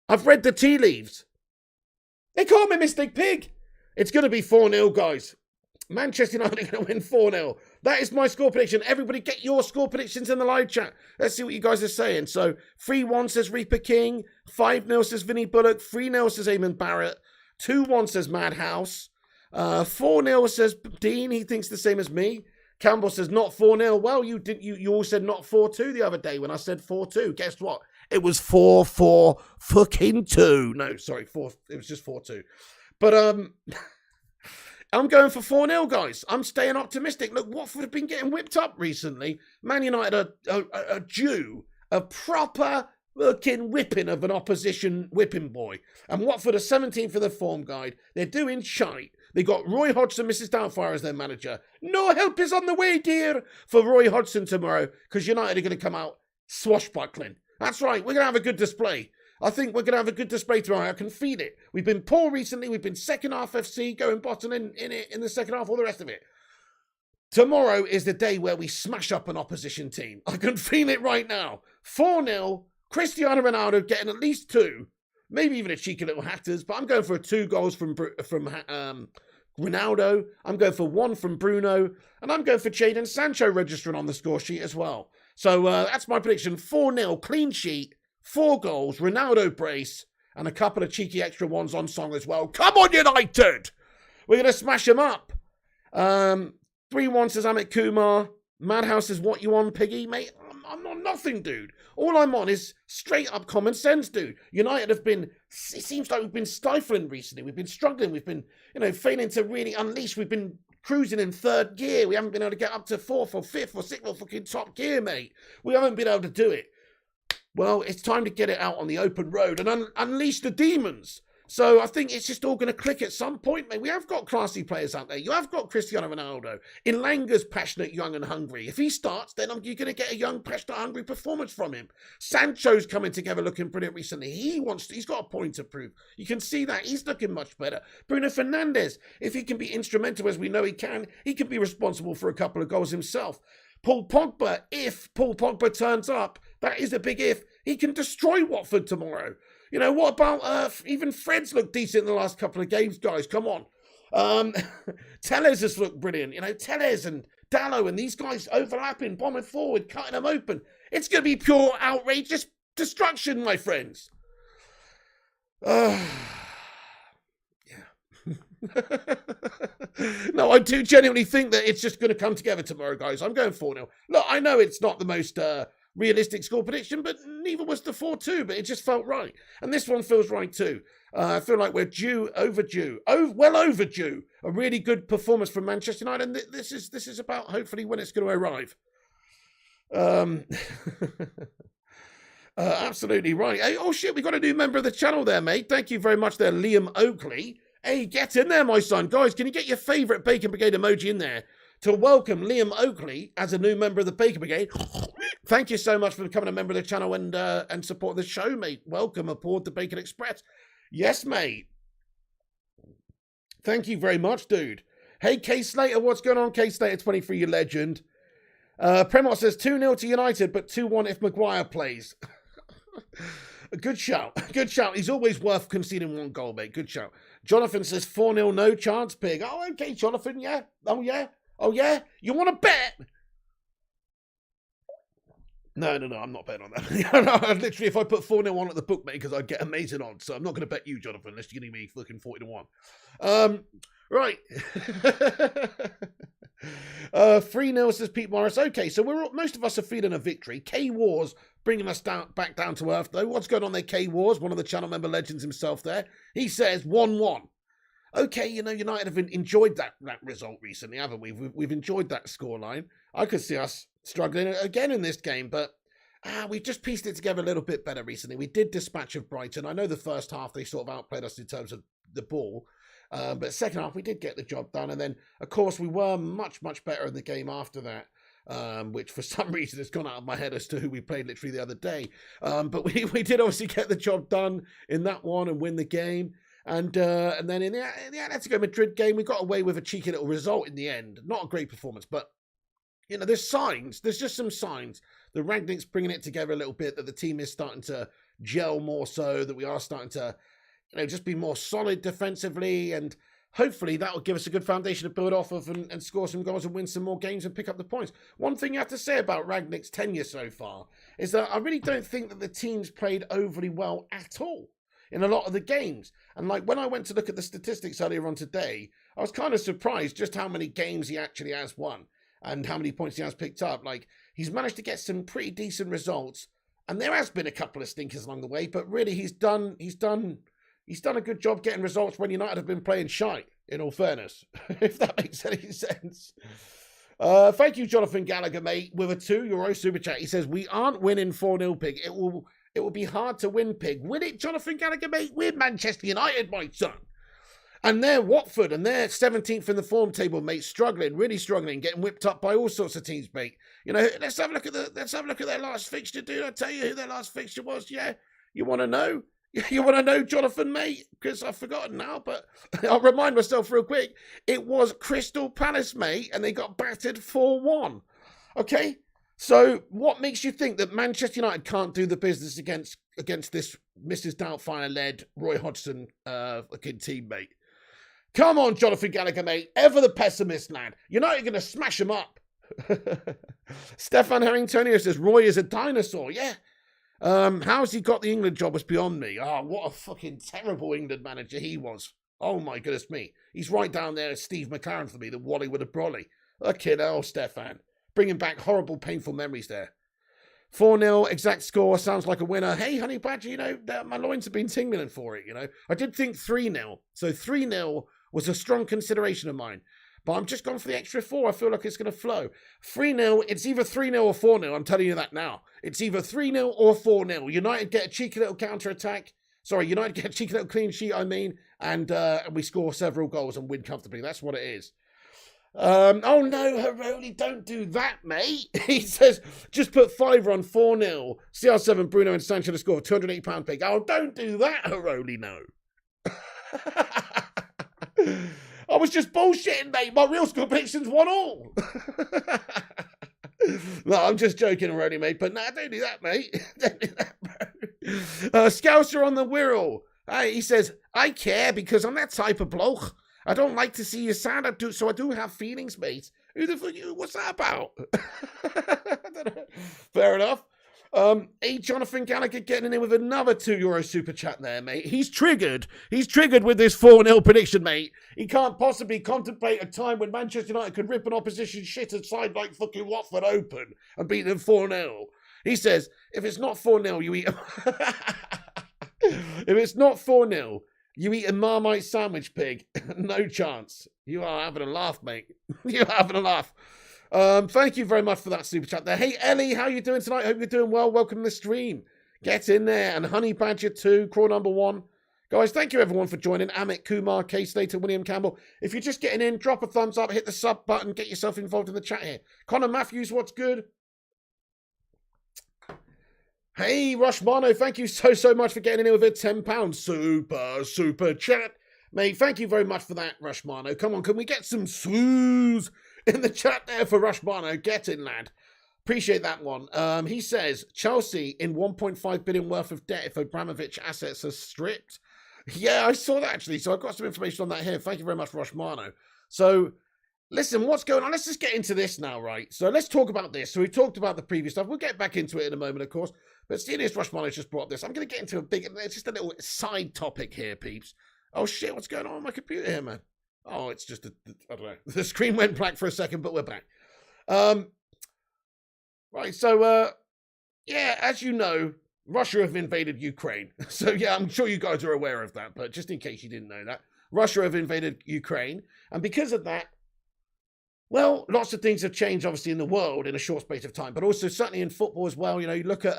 I've read the tea leaves. They call me Mystic Pig. It's going to be 4-0, guys. Manchester United are going to win 4-0. That is my score prediction. Everybody get your score predictions in the live chat. Let's see what you guys are saying. So 3-1 says Reaper King. 5-0 says Vinny Bullock. 3-0 says Eamon Barrett. 2-1 says Madhouse. 4-0 says Dean. He thinks the same as me. Campbell says not 4-0. Well, you all said not 4-2 the other day when I said 4-2. Guess what? It was 4-4 fucking 2. No, sorry, 4. It was just 4-2. But I'm going for 4-0, guys. I'm staying optimistic. Look, Watford have been getting whipped up recently. Man United are due a proper looking whipping of an opposition whipping boy. And Watford are 17th for the form guide. They're doing shite. They got Roy Hodgson, Mrs. Doubtfire as their manager. No help is on the way, dear, for Roy Hodgson tomorrow, because United are going to come out swashbuckling. That's right. We're going to have a good display. I think we're going to have a good display tomorrow. I can feel it. We've been poor recently. We've been second half FC, going bottom in the second half, all the rest of it. Tomorrow is the day where we smash up an opposition team. I can feel it right now. 4-0, Cristiano Ronaldo getting at least 2, maybe even a cheeky little hatters, but I'm going for 2 goals from Ronaldo. I'm going for 1 from Bruno, and I'm going for Jadon Sancho registering on the score sheet as well. So that's my prediction. 4-0, clean sheet, 4 goals, Ronaldo brace, and a couple of cheeky extra ones on song as well. Come on, United! We're going to smash them up. 3-1 says Amit Kumar. Madhouse is what you on, Piggy? Mate, I'm on nothing, dude. All I'm on is straight up common sense, dude. United have been, it seems like we've been stifling recently. We've been struggling. We've been, failing to really unleash. We've been cruising in 3rd gear. We haven't been able to get up to 4th or 5th or 6th or fucking top gear, mate. We haven't been able to do it. Well, it's time to get it out on the open road and unleash the demons. So I think it's just all going to click at some point, mate. We have got classy players out there. You have got Cristiano Ronaldo. Ilanga's passionate, young and hungry. If he starts, then you're going to get a young, passionate, hungry performance from him. Sancho's coming together looking brilliant recently. He's got a point to prove. You can see that. He's looking much better. Bruno Fernandes, if he can be instrumental as we know he can be responsible for a couple of goals himself. Paul Pogba, if Paul Pogba turns up, that is a big if, he can destroy Watford tomorrow. What about even Fred's looked decent in the last couple of games, guys? Come on. Tellez has looked brilliant. Tellez and Dallo and these guys overlapping, bombing forward, cutting them open. It's going to be pure outrageous destruction, my friends. Yeah. No, I do genuinely think that it's just going to come together tomorrow, guys. I'm going 4-0. Look, I know it's not the most realistic score prediction, but neither was the 4-2, but it just felt right. And this one feels right too. I feel like we're overdue, a really good performance from Manchester United, and this is about hopefully when it's going to arrive. Absolutely right. Hey, oh shit, we got a new member of the channel there, mate. Thank you very much there, Liam Oakley. Hey, get in there, my son. Guys, can you get your favourite Bacon Brigade emoji in there to welcome Liam Oakley as a new member of the Bacon Brigade? Thank you so much for becoming a member of the channel and support the show, mate. Welcome aboard the Bacon Express. Yes, mate. Thank you very much, dude. Hey, K Slater, what's going on? K Slater 23, you legend. Premot says 2-0 to United, but 2-1 if Maguire plays. Good shout. Good shout. He's always worth conceding 1 goal, mate. Good shout. Jonathan says 4-0, no chance, Pig. Oh, okay, Jonathan, yeah. Oh, yeah. Oh, yeah? You want to bet? No, I'm not betting on that. Literally, if I put 4-0 on at the bookmakers, I'd get amazing odds. So I'm not going to bet you, Jonathan, unless you're giving me fucking 40-1. Right. 3-0 says Pete Morris. Okay, so most of us are feeling a victory. K-Wars bringing us back down to earth, though. What's going on there, K-Wars? One of the channel member legends himself there. He says 1-1. Okay, United have enjoyed that result recently, haven't we? We've enjoyed that scoreline. I could see us struggling again in this game, but we've just pieced it together a little bit better recently. We did dispatch of Brighton. I know the first half they sort of outplayed us in terms of the ball, but second half we did get the job done. And then, of course, we were much, much better in the game after that, which for some reason has gone out of my head as to who we played literally the other day. But we did obviously get the job done in that one and win the game. And then in the Atletico Madrid game, we got away with a cheeky little result in the end. Not a great performance, but, you know, there's signs. There's just some signs. The Rangnick's bringing it together a little bit, that the team is starting to gel more so, that we are starting to, you know, just be more solid defensively, and hopefully that will give us a good foundation to build off of and score some goals and win some more games and pick up the points. One thing you have to say about Rangnick's tenure so far is that I really don't think that the team's played overly well at all in a lot of the games. And like when I went to look at the statistics earlier on today, I was kind of surprised just how many games he actually has won and how many points he has picked up. Like, he's managed to get some pretty decent results, and there has been a couple of stinkers along the way, but really he's done a good job getting results when United have been playing shite, in all fairness, if that makes any sense. Thank you, Jonathan Gallagher, mate, with a €2 super chat. He says, we aren't winning 4-0, Pig. It will be hard to win, Pig. Win it, Jonathan Gallagher, mate? We're Manchester United, my son. And they're Watford, and they're 17th in the form table, mate, struggling, really struggling, getting whipped up by all sorts of teams, mate. You know, let's have a look at their last fixture, dude. I'll tell you who their last fixture was. Yeah, you want to know? You want to know, Jonathan, mate? Because I've forgotten now, but I'll remind myself real quick. It was Crystal Palace, mate, and they got battered 4-1. Okay? So what makes you think that Manchester United can't do the business against this Mrs. Doubtfire-led Roy Hodgson fucking teammate? Come on, Jonathan Gallagher, mate. Ever the pessimist, lad. United going to smash them up. Stefan Harringtonio says, Roy is a dinosaur. Yeah. How's he got the England job was beyond me. Oh, what a fucking terrible England manager he was. Oh, my goodness me. He's right down there as Steve McLaren for me, the Wally with a brolly. Fucking hell, Stefan. Bringing back horrible, painful memories there. 4-0, exact score, sounds like a winner. Hey, Honey Badger, you know, my loins have been tingling for it, you know. I did think 3-0. So 3-0 was a strong consideration of mine. But I'm just gone for the extra 4. I feel like it's going to flow. 3-0, it's either 3-0 or 4-0. I'm telling you that now. It's either 3-0 or 4-0. United get a cheeky little counter-attack. Sorry, United get a cheeky little clean sheet, I mean. And we score several goals and win comfortably. That's what it is. Oh no, Heroli, don't do that, mate. He says, just put $5 on 4-0. CR7, Bruno and Sancho to score £280 Pig. Oh, don't do that, Heroli, no. I was just bullshitting, mate. My real score predictions 1-1. No, I'm just joking already, mate. But nah, don't do that, mate. Don't do that, bro. Scouser on the Wirral. He says, I care because I'm that type of bloke. I don't like to see you sad. I do have feelings, mate. Who the fuck you? What's that about? I don't know. Fair enough. Hey, Jonathan Gallagher getting in with another €2 super chat there, mate. He's triggered. He's triggered with this 4-0 prediction, mate. He can't possibly contemplate a time when Manchester United could rip an opposition shit aside like fucking Watford open and beat them 4-0. He says, if it's not 4-0, you eat if it's not 4-0, you eat a Marmite sandwich, Pig. No chance. You are having a laugh, mate. You're having a laugh. Thank you very much for that super chat there. Hey, Ellie, how you doing tonight? Hope you're doing well. Welcome to the stream. Get in there. And Honey Badger 2, crawl number 1. Guys, thank you everyone for joining. Amit Kumar, K Slater, William Campbell. If you're just getting in, drop a thumbs up, hit the sub button, get yourself involved in the chat here. Connor Matthews, what's good? Hey, Rushmano, thank you so much for getting in with a £10 super chat. Mate, thank you very much for that, Rushmano. Come on, can we get some swoos in the chat there for Rushmano? Get in, lad. Appreciate that one. He says, Chelsea in 1.5 billion worth of debt if Abramovich assets are stripped. Yeah, I saw that actually. So I've got some information on that here. Thank you very much, Rushmano. So, listen, what's going on? Let's just get into this now, right? So let's talk about this. So we talked about the previous stuff. We'll get back into it in a moment, of course. But seeing as Rushmano's just brought up this, I'm going to get into it's just a little side topic here, peeps. Oh, shit, what's going on my computer here, man? Oh, it's just, I don't know. The screen went black for a second, but we're back. Right, so, yeah, as you know, Russia have invaded Ukraine. So, yeah, I'm sure you guys are aware of that, but just in case you didn't know that, Russia have invaded Ukraine. And because of that, well, lots of things have changed, obviously, in the world in a short space of time, but also certainly in football as well. You know, you look at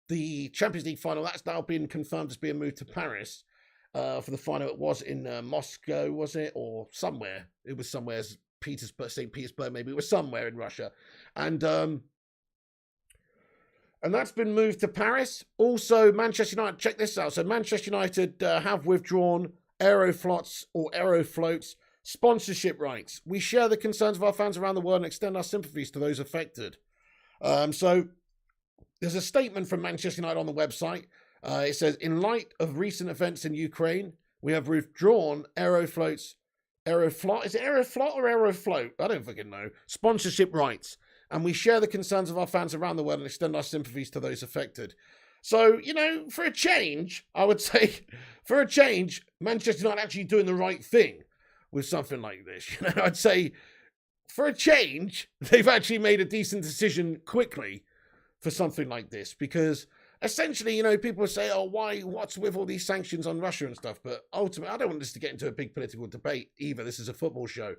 the Champions League final, that's now been confirmed as being moved to Paris. For the final, it was in Moscow, was it? Or somewhere. It was somewhere, St. Petersburg, maybe. It was somewhere in Russia. And that's been moved to Paris. Also, Manchester United, check this out. So Manchester United have withdrawn Aeroflots or Aerofloats sponsorship rights. We share the concerns of our fans around the world and extend our sympathies to those affected. So there's a statement from Manchester United on the website. It says, in light of recent events in Ukraine, we have withdrawn Aeroflot, is it Aeroflot or Aeroflot? I don't fucking know. Sponsorship rights. And we share the concerns of our fans around the world and extend our sympathies to those affected. So, for a change, I would say, Manchester United actually doing the right thing with something like this. I'd say, for a change, they've actually made a decent decision quickly for something like this. Because, essentially, people say, oh, what's with all these sanctions on Russia and stuff? But ultimately, I don't want this to get into a big political debate either. This is a football show.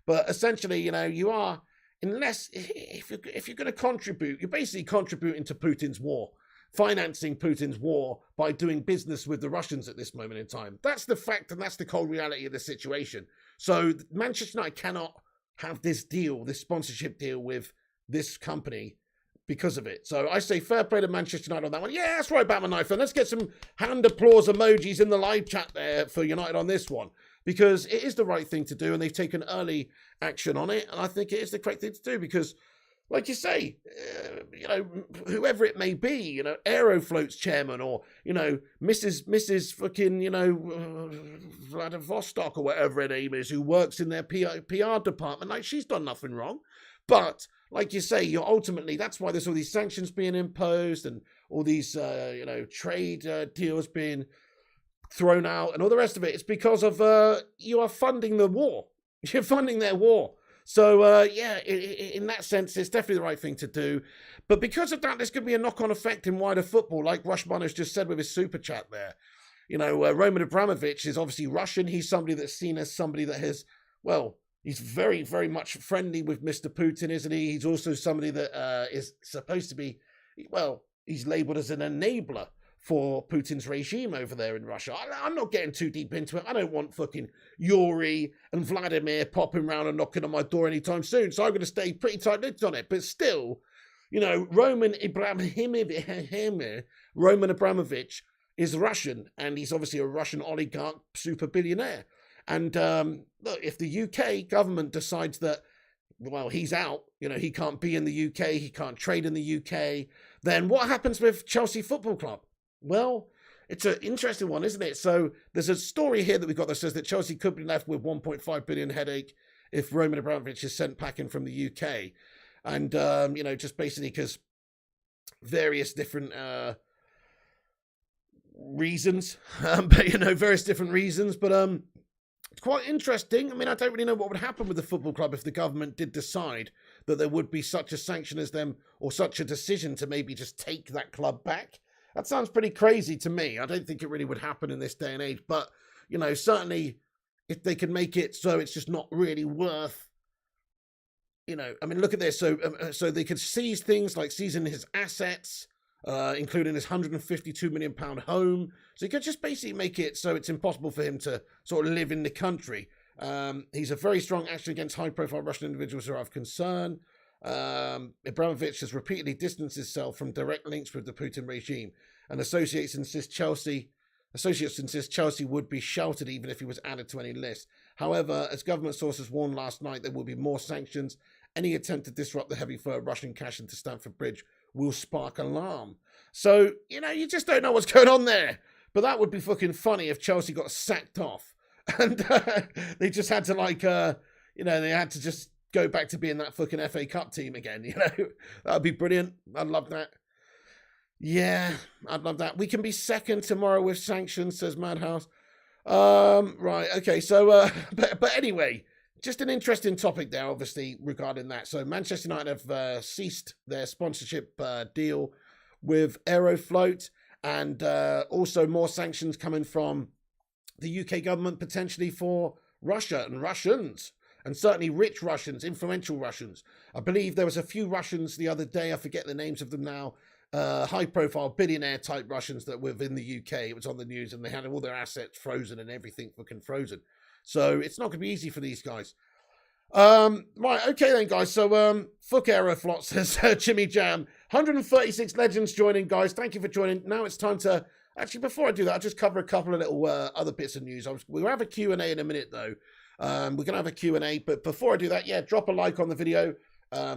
But essentially, you are... Unless, if you're going to contribute, you're basically contributing to Putin's war, financing Putin's war by doing business with the Russians at this moment in time. That's the fact, and that's the cold reality of the situation. So Manchester United cannot have this deal, this sponsorship deal with this company because of it. So I say fair play to Manchester United on that one. Yeah, that's right, Batman Knife. And let's get some hand applause emojis in the live chat there for United on this one. Because it is the right thing to do, and they've taken early action on it, and I think it is the correct thing to do, because, like you say, whoever it may be, Aeroflot's chairman, or, Mrs. fucking, Vladivostok, or whatever her name is, who works in their PR department, like, she's done nothing wrong. But, like you say, ultimately, that's why there's all these sanctions being imposed, and all these, trade deals being thrown out and all the rest of it. It's because of you are funding the war. You're funding their war. So, in that sense, it's definitely the right thing to do. But because of that, there's going to be a knock-on effect in wider football, like Rushman has just said with his super chat there. Roman Abramovich is obviously Russian. He's somebody that's seen as somebody that has, he's very, very much friendly with Mr. Putin, isn't he? He's also somebody that is supposed to be, he's labeled as an enabler for Putin's regime over there in Russia. I'm not getting too deep into it. I don't want fucking Yuri and Vladimir popping around and knocking on my door anytime soon, so I'm going to stay pretty tight-lipped on it. But still, Roman Abramovich is Russian, and he's obviously a Russian oligarch, super billionaire. And look, if the UK government decides that, he's out, he can't be in the UK, he can't trade in the UK, then what happens with Chelsea Football Club? Well, it's an interesting one, isn't it? So there's a story here that we've got that says that Chelsea could be left with 1.5 billion headache if Roman Abramovich is sent packing from the UK. And, just basically because various different reasons, various different reasons. But it's quite interesting. I mean, I don't really know what would happen with the football club if the government did decide that there would be such a sanction as them, or such a decision to maybe just take that club back. That sounds pretty crazy to me. I don't think it really would happen in this day and age. But, certainly if they can make it so it's just not really worth, look at this. So they could seize things like seizing his assets, including his £152 million home. So he could just basically make it so it's impossible for him to sort of live in the country. He's a very strong action against high-profile Russian individuals who are of concern. Abramovich has repeatedly distanced himself from direct links with the Putin regime, and associates insist Chelsea would be sheltered even if he was added to any list. However, as government sources warned last night, there will be more sanctions. Any attempt to disrupt the heavy flow of Russian cash into Stamford Bridge will spark alarm. So, you just don't know what's going on there. But that would be fucking funny if Chelsea got sacked off and they just had to they had to just go back to being that fucking FA Cup team again, That'd be brilliant. I'd love that. Yeah, I'd love that. We can be second tomorrow with sanctions, says Madhouse. Right, okay, so, but anyway, just an interesting topic there, obviously, regarding that. So Manchester United have ceased their sponsorship deal with Aeroflot, and also more sanctions coming from the UK government potentially for Russia and Russians. And certainly rich Russians, influential Russians. I believe there was a few Russians the other day, I forget the names of them now, high-profile billionaire-type Russians that were in the UK. It was on the news, and they had all their assets frozen and everything fucking frozen. So it's not going to be easy for these guys. Right, okay then, guys. So, fuck Aeroflot, says Jimmy Jam. 136 legends joining, guys. Thank you for joining. Now it's time to Actually, before I do that, I'll just cover a couple of little other bits of news. We'll have a Q&A in a minute, though. We're going to have a Q&A, but before I do that, yeah, drop a like on the video.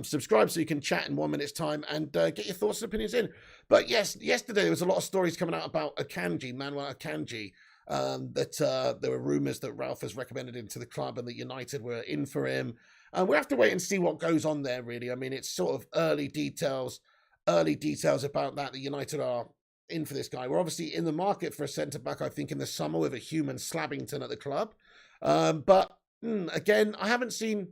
Subscribe so you can chat in 1 minute's time and get your thoughts and opinions in. But yes, yesterday there was a lot of stories coming out about Manuel Akanji, that there were rumours that Ralph has recommended him to the club and that United were in for him. We'll have to wait and see what goes on there, really. I mean, it's sort of early details about that United are in for this guy. We're obviously in the market for a centre-back, I think, in the summer with a human Slabbington at the club. But again, I haven't seen,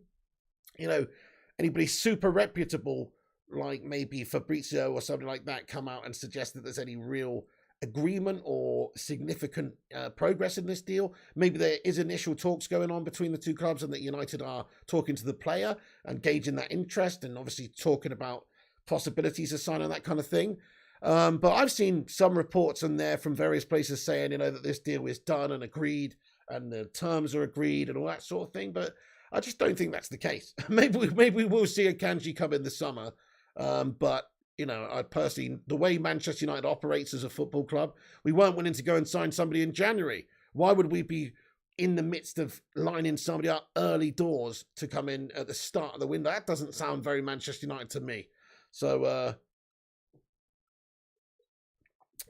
anybody super reputable like maybe Fabrizio or something like that come out and suggest that there's any real agreement or significant progress in this deal. Maybe there is initial talks going on between the two clubs and that United are talking to the player and gauging that interest and obviously talking about possibilities of signing, that kind of thing. But I've seen some reports in there from various places saying, that this deal is done and agreed and the terms are agreed and all that sort of thing. But I just don't think that's the case. Maybe we will see a Kanji come in the summer. But, I personally, the way Manchester United operates as a football club, we weren't willing to go and sign somebody in January. Why would we be in the midst of lining somebody up early doors to come in at the start of the window? That doesn't sound very Manchester United to me. So,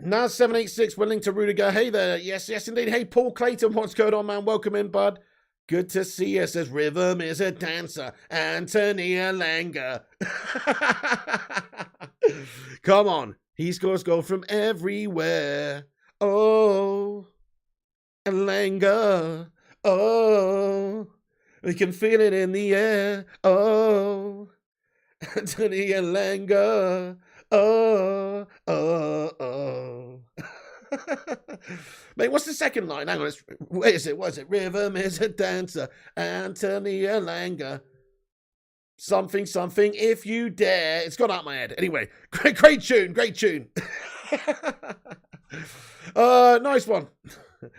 Naz786, we're linked to Rudiger. Hey there. Yes, indeed. Hey, Paul Clayton, what's going on, man? Welcome in, bud. Good to see you, says Rhythm is a dancer. Antonia Langer. Come on. He scores goal from everywhere. Oh, Langer. Oh, we can feel it in the air. Oh, Antonia Langer. Oh. Mate, what's the second line? Hang on, what is it? Rhythm is a dancer. Antonia Langer. Something, if you dare. It's gone out my head. Anyway, great tune. Nice one.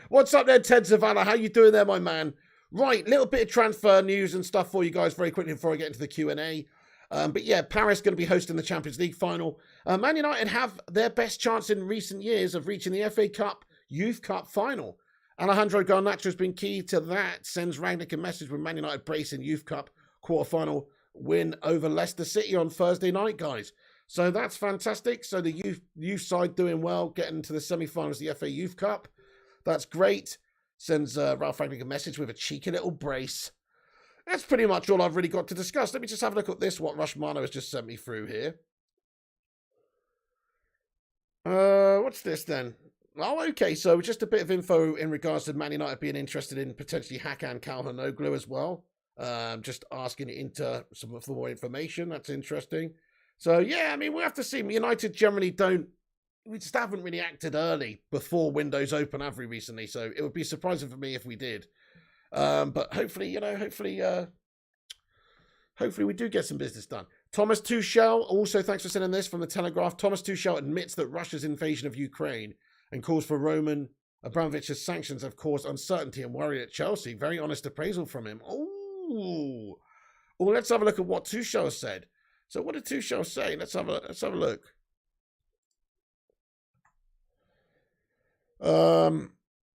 What's up there, Ted Zavala? How you doing there, my man? Right, little bit of transfer news and stuff for you guys very quickly before I get into the Q&A. But yeah, Paris going to be hosting the Champions League final. Man United have their best chance in recent years of reaching the FA Cup Youth Cup final. Alejandro Garnacho has been key to that. Sends Rangnick a message with Man United brace in Youth Cup quarter-final win over Leicester City on Thursday night, guys. So that's fantastic. So the youth side doing well, getting to the semi-finals of the FA Youth Cup. That's great. Sends Ralph Rangnick a message with a cheeky little brace. That's pretty much all I've really got to discuss. Let me just have a look at this, what Rushmano has just sent me through here. What's this then? Oh, okay, so just a bit of info in regards to Man United being interested in potentially Hakan Calhanoglu as well. Just asking into some for more information. That's interesting. So, yeah, I mean, we'll have to see. United generally we just haven't really acted early before windows open, have we, recently? So it would be surprising for me if we did. But hopefully, hopefully we do get some business done. Thomas Tuchel, also thanks for sending this from the Telegraph. Thomas Tuchel admits that Russia's invasion of Ukraine and calls for Roman Abramovich's sanctions have caused uncertainty and worry at Chelsea. Very honest appraisal from him. Oh, let's have a look at what Tuchel said. So what did Tuchel say? Let's have a look.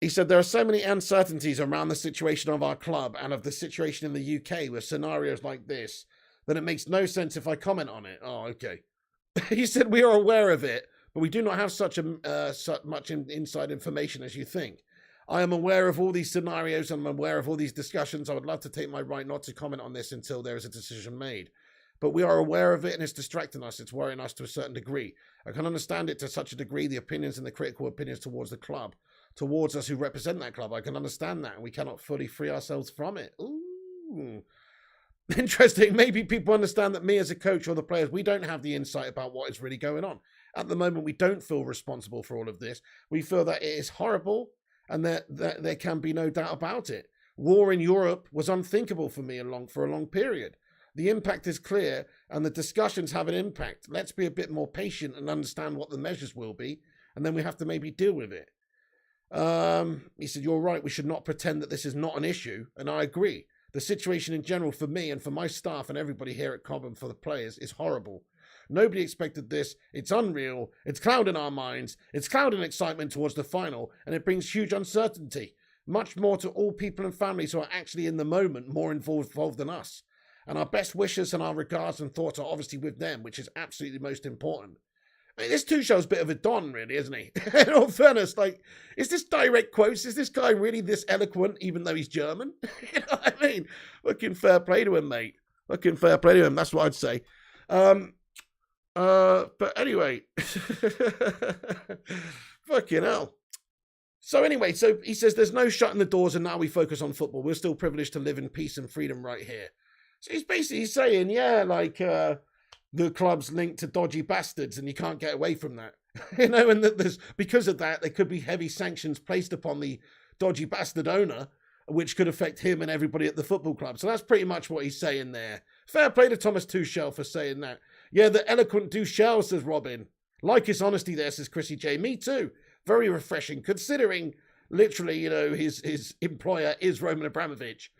He said, there are so many uncertainties around the situation of our club and of the situation in the UK with scenarios like this that it makes no sense if I comment on it. Oh, okay. He said, we are aware of it, but we do not have such much inside information as you think. I am aware of all these scenarios and I'm aware of all these discussions. I would love to take my right not to comment on this until there is a decision made. But we are aware of it and it's distracting us. It's worrying us to a certain degree. I can understand it to such a degree, the opinions and the critical opinions towards the club, towards us who represent that club. I can understand that and we cannot fully free ourselves from it. Ooh. Interesting. Maybe people understand that me as a coach or the players, we don't have the insight about what is really going on. At the moment, we don't feel responsible for all of this. We feel that it is horrible and that there can be no doubt about it. War in Europe was unthinkable for me for a long period. The impact is clear and the discussions have an impact. Let's be a bit more patient and understand what the measures will be, and then we have to maybe deal with it. He said, you're right, we should not pretend that this is not an issue, and I agree. The situation in general for me and for my staff and everybody here at Cobham for the players is horrible. Nobody expected this. It's unreal. It's clouding our minds. It's clouding excitement towards the final, and it brings huge uncertainty. Much more to all people and families who are actually in the moment more involved than us. And our best wishes and our regards and thoughts are obviously with them, which is absolutely most important. I mean, this Tuchel's a bit of a don, really, isn't he? In all fairness, like, is this direct quotes? Is this guy really this eloquent, even though he's German? You know what I mean? Fucking fair play to him, mate. Fucking fair play to him. That's what I'd say. But anyway, fucking hell. So anyway, so he says there's no shutting the doors and now we focus on football. We're still privileged to live in peace and freedom right here. So he's basically saying, yeah, like, the club's linked to dodgy bastards and you can't get away from that. You know, and that there's, because of that, there could be heavy sanctions placed upon the dodgy bastard owner, which could affect him and everybody at the football club. So that's pretty much what he's saying there. Fair play to Thomas Tuchel for saying that. Yeah, the eloquent Tuchel, says Robin. Like his honesty there, says Chrissy J. Me too. Very refreshing, considering literally, you know, his employer is Roman Abramovich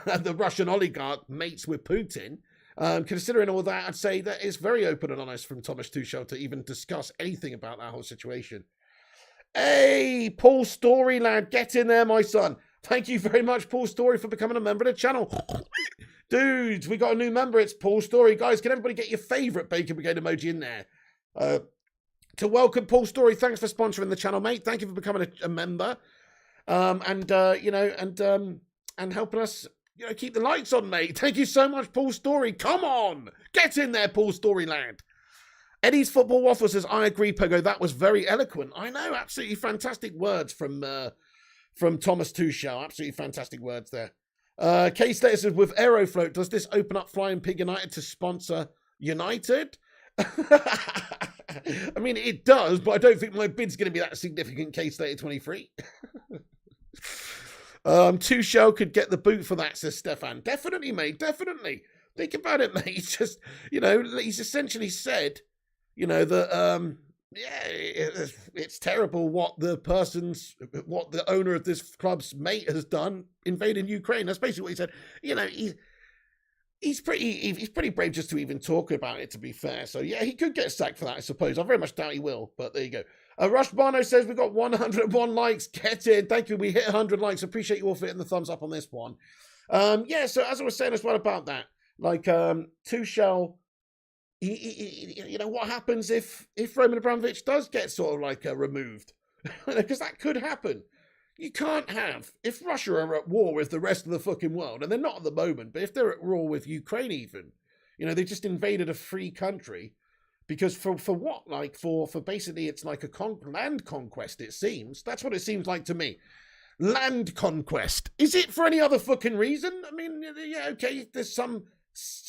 and the Russian oligarch mates with Putin. Considering all that, I'd say that it's very open and honest from Thomas Tuchel to even discuss anything about that whole situation. Hey, Paul Story, lad, get in there, my son. Thank you very much, Paul Story, for becoming a member of the channel. Dudes, we got a new member. It's Paul Story. Guys, can everybody get your favourite Bacon Brigade emoji in there? To welcome Paul Story, thanks for sponsoring the channel, mate. Thank you for becoming a member. And helping us, you know, keep the lights on, mate. Thank you so much, Paul Story. Come on. Get in there, Paul Story land. Eddie's Football Waffle says, I agree, Pogo. That was very eloquent. I know, absolutely fantastic words from Thomas Tuchel. Absolutely fantastic words there. K-Slater says, with Aeroflot, does this open up Flying Pig United to sponsor United? I mean, it does, but I don't think my bid's going to be that significant, K-Slater 23. Tuchel could get the boot for that, says Stefan. Definitely, mate, definitely. Think about it, mate. He's just, you know, he's essentially said, you know, that, it's terrible what the owner of this club's mate has done, invading Ukraine. That's basically what he said. You know, he's pretty brave just to even talk about it, to be fair. So, yeah, he could get sacked for that, I suppose. I very much doubt he will, but there you go. Rush Barno says we've got 101 likes. Get in. Thank you. We hit 100 likes. Appreciate you all for hitting the thumbs up on this one. Yeah, so as I was saying as well about that, like, Tuchel, you know, what happens if Roman Abramovich does get sort of like removed? Because that could happen. You can't have, if Russia are at war with the rest of the fucking world, and they're not at the moment, but if they're at war with Ukraine even, you know, they just invaded a free country. Because for what? Like, for basically, it's like a land conquest, it seems. That's what it seems like to me. Land conquest. Is it for any other fucking reason? I mean, yeah, okay, there's some,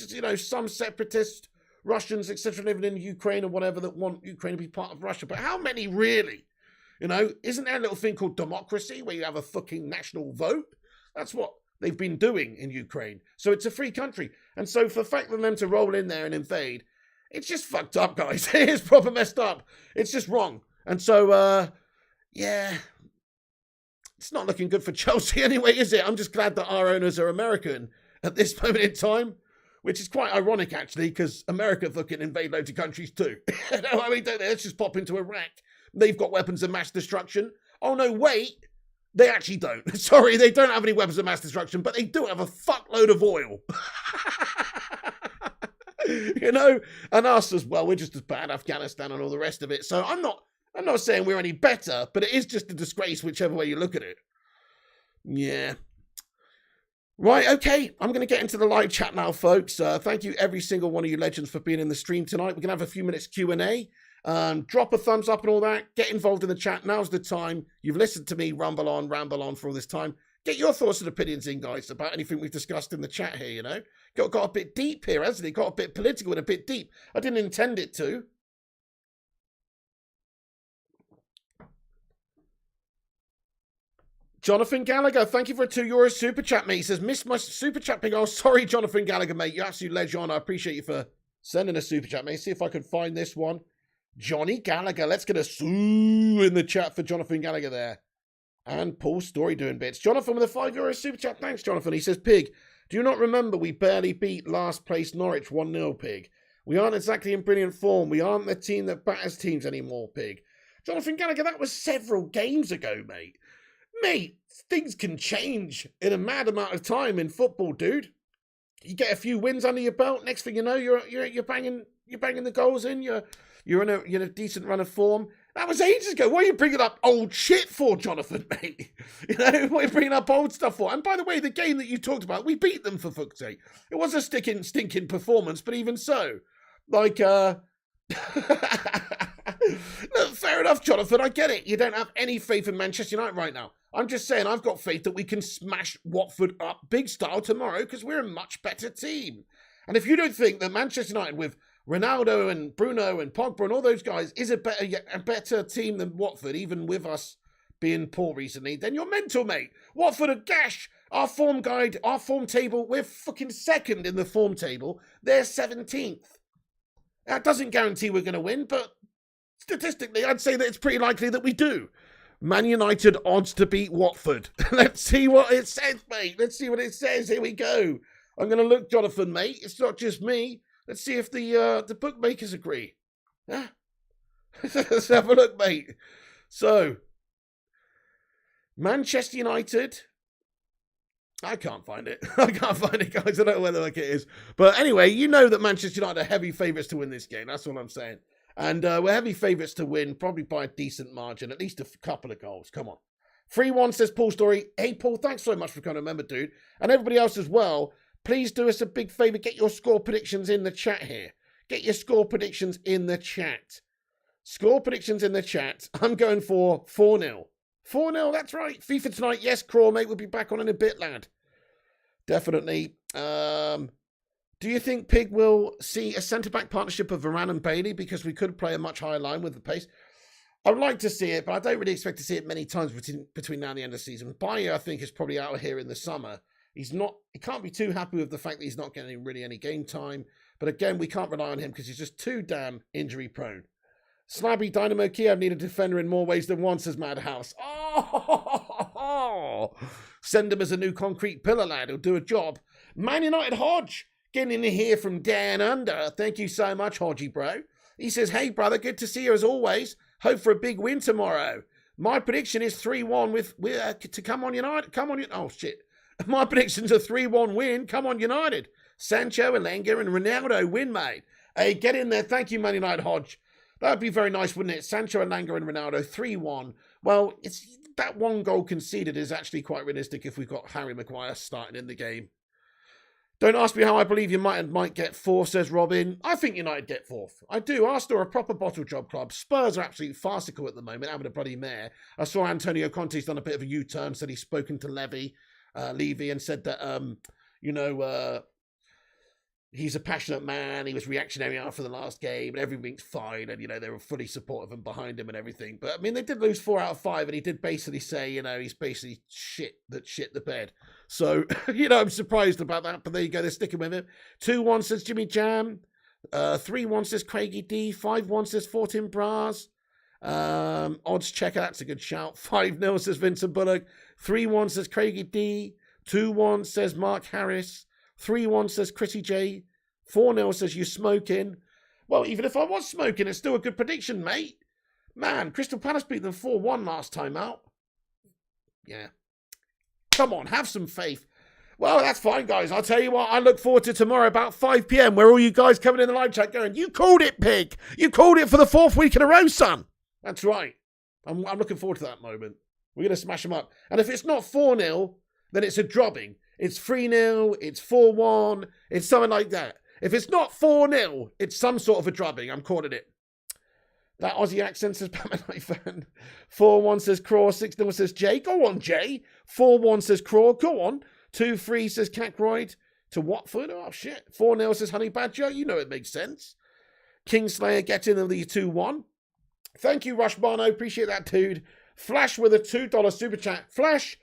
you know, some separatist Russians, etc., living in Ukraine or whatever that want Ukraine to be part of Russia. But how many really? You know, isn't there a little thing called democracy where you have a fucking national vote? That's what they've been doing in Ukraine. So it's a free country. And so for the fact of them to roll in there and invade, it's just fucked up, guys. It is proper messed up. It's just wrong. And so, yeah, it's not looking good for Chelsea anyway, is it? I'm just glad that our owners are American at this moment in time, which is quite ironic, actually, because America fucking invade loads of countries too. You know what I mean? Don't they? Let's just pop into Iraq. They've got weapons of mass destruction. Oh, no, wait. They actually don't. Sorry, they don't have any weapons of mass destruction, but they do have a fuckload of oil. You know, and us as well. We're just as bad, Afghanistan and all the rest of it. So I'm not saying we're any better, but it is just a disgrace whichever way you look at it. Yeah. Right, okay. I'm going to get into the live chat now, folks. Thank you, every single one of you legends, for being in the stream tonight. We're going to have a few minutes Q&A. Drop a thumbs up and all that. Get involved in the chat. Now's the time. You've listened to me ramble on for all this time. Get your thoughts and opinions in, guys, about anything we've discussed in the chat here, you know. Got a bit deep here, hasn't it? Got a bit political and a bit deep. I didn't intend it to. Jonathan Gallagher, thank you for a €2 super chat, mate. He says, missed my super chat ping. Oh, sorry, Jonathan Gallagher, mate. You absolute legend. I appreciate you for sending a super chat, mate. See if I can find this one. Johnny Gallagher. Let's get a soo in the chat for Jonathan Gallagher there. And Paul Story doing bits. Jonathan with a €5 super chat. Thanks, Jonathan. He says, Pig, do you not remember we barely beat last place Norwich 1-0, Pig? We aren't exactly in brilliant form. We aren't the team that batters teams anymore, Pig. Jonathan Gallagher, that was several games ago, mate. Mate, things can change in a mad amount of time in football, dude. You get a few wins under your belt. Next thing you know, you're banging the goals in. You're in a decent run of form. That was ages ago. What are you bringing up old shit for, Jonathan, mate? You know, what are you bringing up old stuff for? And by the way, the game that you talked about, we beat them for fuck's sake. It was a stinking performance, but even so, like, look, fair enough, Jonathan. I get it. You don't have any faith in Manchester United right now. I'm just saying I've got faith that we can smash Watford up big style tomorrow because we're a much better team. And if you don't think that Manchester United with Ronaldo and Bruno and Pogba and all those guys is a better team than Watford, even with us being poor recently, then you're mental, mate. Watford are gash. Our form guide, our form table, we're fucking second in the form table. They're 17th. That doesn't guarantee we're going to win, but statistically, I'd say that it's pretty likely that we do. Man United odds to beat Watford. Let's see what it says, mate. Let's see what it says. Here we go. I'm going to look, Jonathan, mate. It's not just me. Let's see if the bookmakers agree. Huh? Let's have a look, mate. So, Manchester United. I can't find it. I can't find it, guys. I don't know where the heck it is. But anyway, you know that Manchester United are heavy favourites to win this game. That's all I'm saying. And we're heavy favourites to win, probably by a decent margin, at least a couple of goals. Come on. 3-1 says Paul Story. Hey, Paul, thanks so much for coming. Remember, dude. And everybody else as well. Please do us a big favour. Get your score predictions in the chat here. Get your score predictions in the chat. Score predictions in the chat. I'm going for 4-0. 4-0, that's right. FIFA tonight. Yes, Craw, mate. We'll be back on in a bit, lad. Definitely. Do you think Pig will see a centre-back partnership of Varane and Bailey? Because we could play a much higher line with the pace. I would like to see it, but I don't really expect to see it many times between now and the end of the season. Bayer, I think, is probably out here in the summer. He can't be too happy with the fact that he's not getting really any game time. But again, we can't rely on him because he's just too damn injury prone. Slabby Dynamo Kiev need a defender in more ways than one, says Madhouse. Oh! Send him as a new concrete pillar, lad. He'll do a job. Man United Hodge, getting in here from down under. Thank you so much, Hodgie, bro. He says, hey, brother, good to see you as always. Hope for a big win tomorrow. My prediction is 3-1 to come on United. Come on, oh, shit. My prediction's a 3-1 win. Come on, United. Sancho, Elanga, and Ronaldo win, mate. Hey, get in there. Thank you, Man United Hodge. That would be very nice, wouldn't it? Sancho, Elanga, and Ronaldo, 3-1. Well, that one goal conceded is actually quite realistic if we've got Harry Maguire starting in the game. Don't ask me how I believe United might get fourth, says Robin. I think United get fourth. I do. Arsenal are a proper bottle job club. Spurs are absolutely farcical at the moment, having a bloody mare. I saw Antonio Conte's done a bit of a U-turn, said he's spoken to Levy and said that, he's a passionate man. He was reactionary after the last game and everything's fine. And, they were fully supportive and behind him and everything. But, I mean, they did lose 4 out of 5 and he did basically say, he's basically shit the bed. So, I'm surprised about that. But there you go. They're sticking with him. 2-1 says Jimmy Jam. 3-1 says Craigie D. 5-1 says Fortin Bras. Odds checker. That's a good shout. 5-0 says Vincent Bullock. 3-1 says Craigie D. 2-1 says Mark Harris. 3-1 says Chrissy J. 4-0 says you smoking. Well, even if I was smoking, it's still a good prediction, mate. Man, Crystal Palace beat them 4-1 last time out. Yeah. Come on, have some faith. Well, that's fine, guys. I'll tell you what, I look forward to tomorrow about 5 p.m. where all you guys coming in the live chat going, you called it, Pig. You called it for the 4th week in a row, son. That's right. I'm looking forward to that moment. We're going to smash them up. And if it's not 4-0, then it's a drubbing. It's 3-0, it's 4-1, it's something like that. If it's not 4-0, it's some sort of a drubbing. I'm calling it. That Aussie accent says Batman Night fan. 4-1 says Craw. 6-0 says Jay. Go on, Jay. 4-1 says Craw. Go on. 2-3 says Cackroyd to Watford. Oh, shit. 4-0 says Honey Badger. You know it makes sense. Kingslayer gets in the 2-1. Thank you, Rush Barno. Appreciate that, dude. Flash with a $2 super chat. Flash.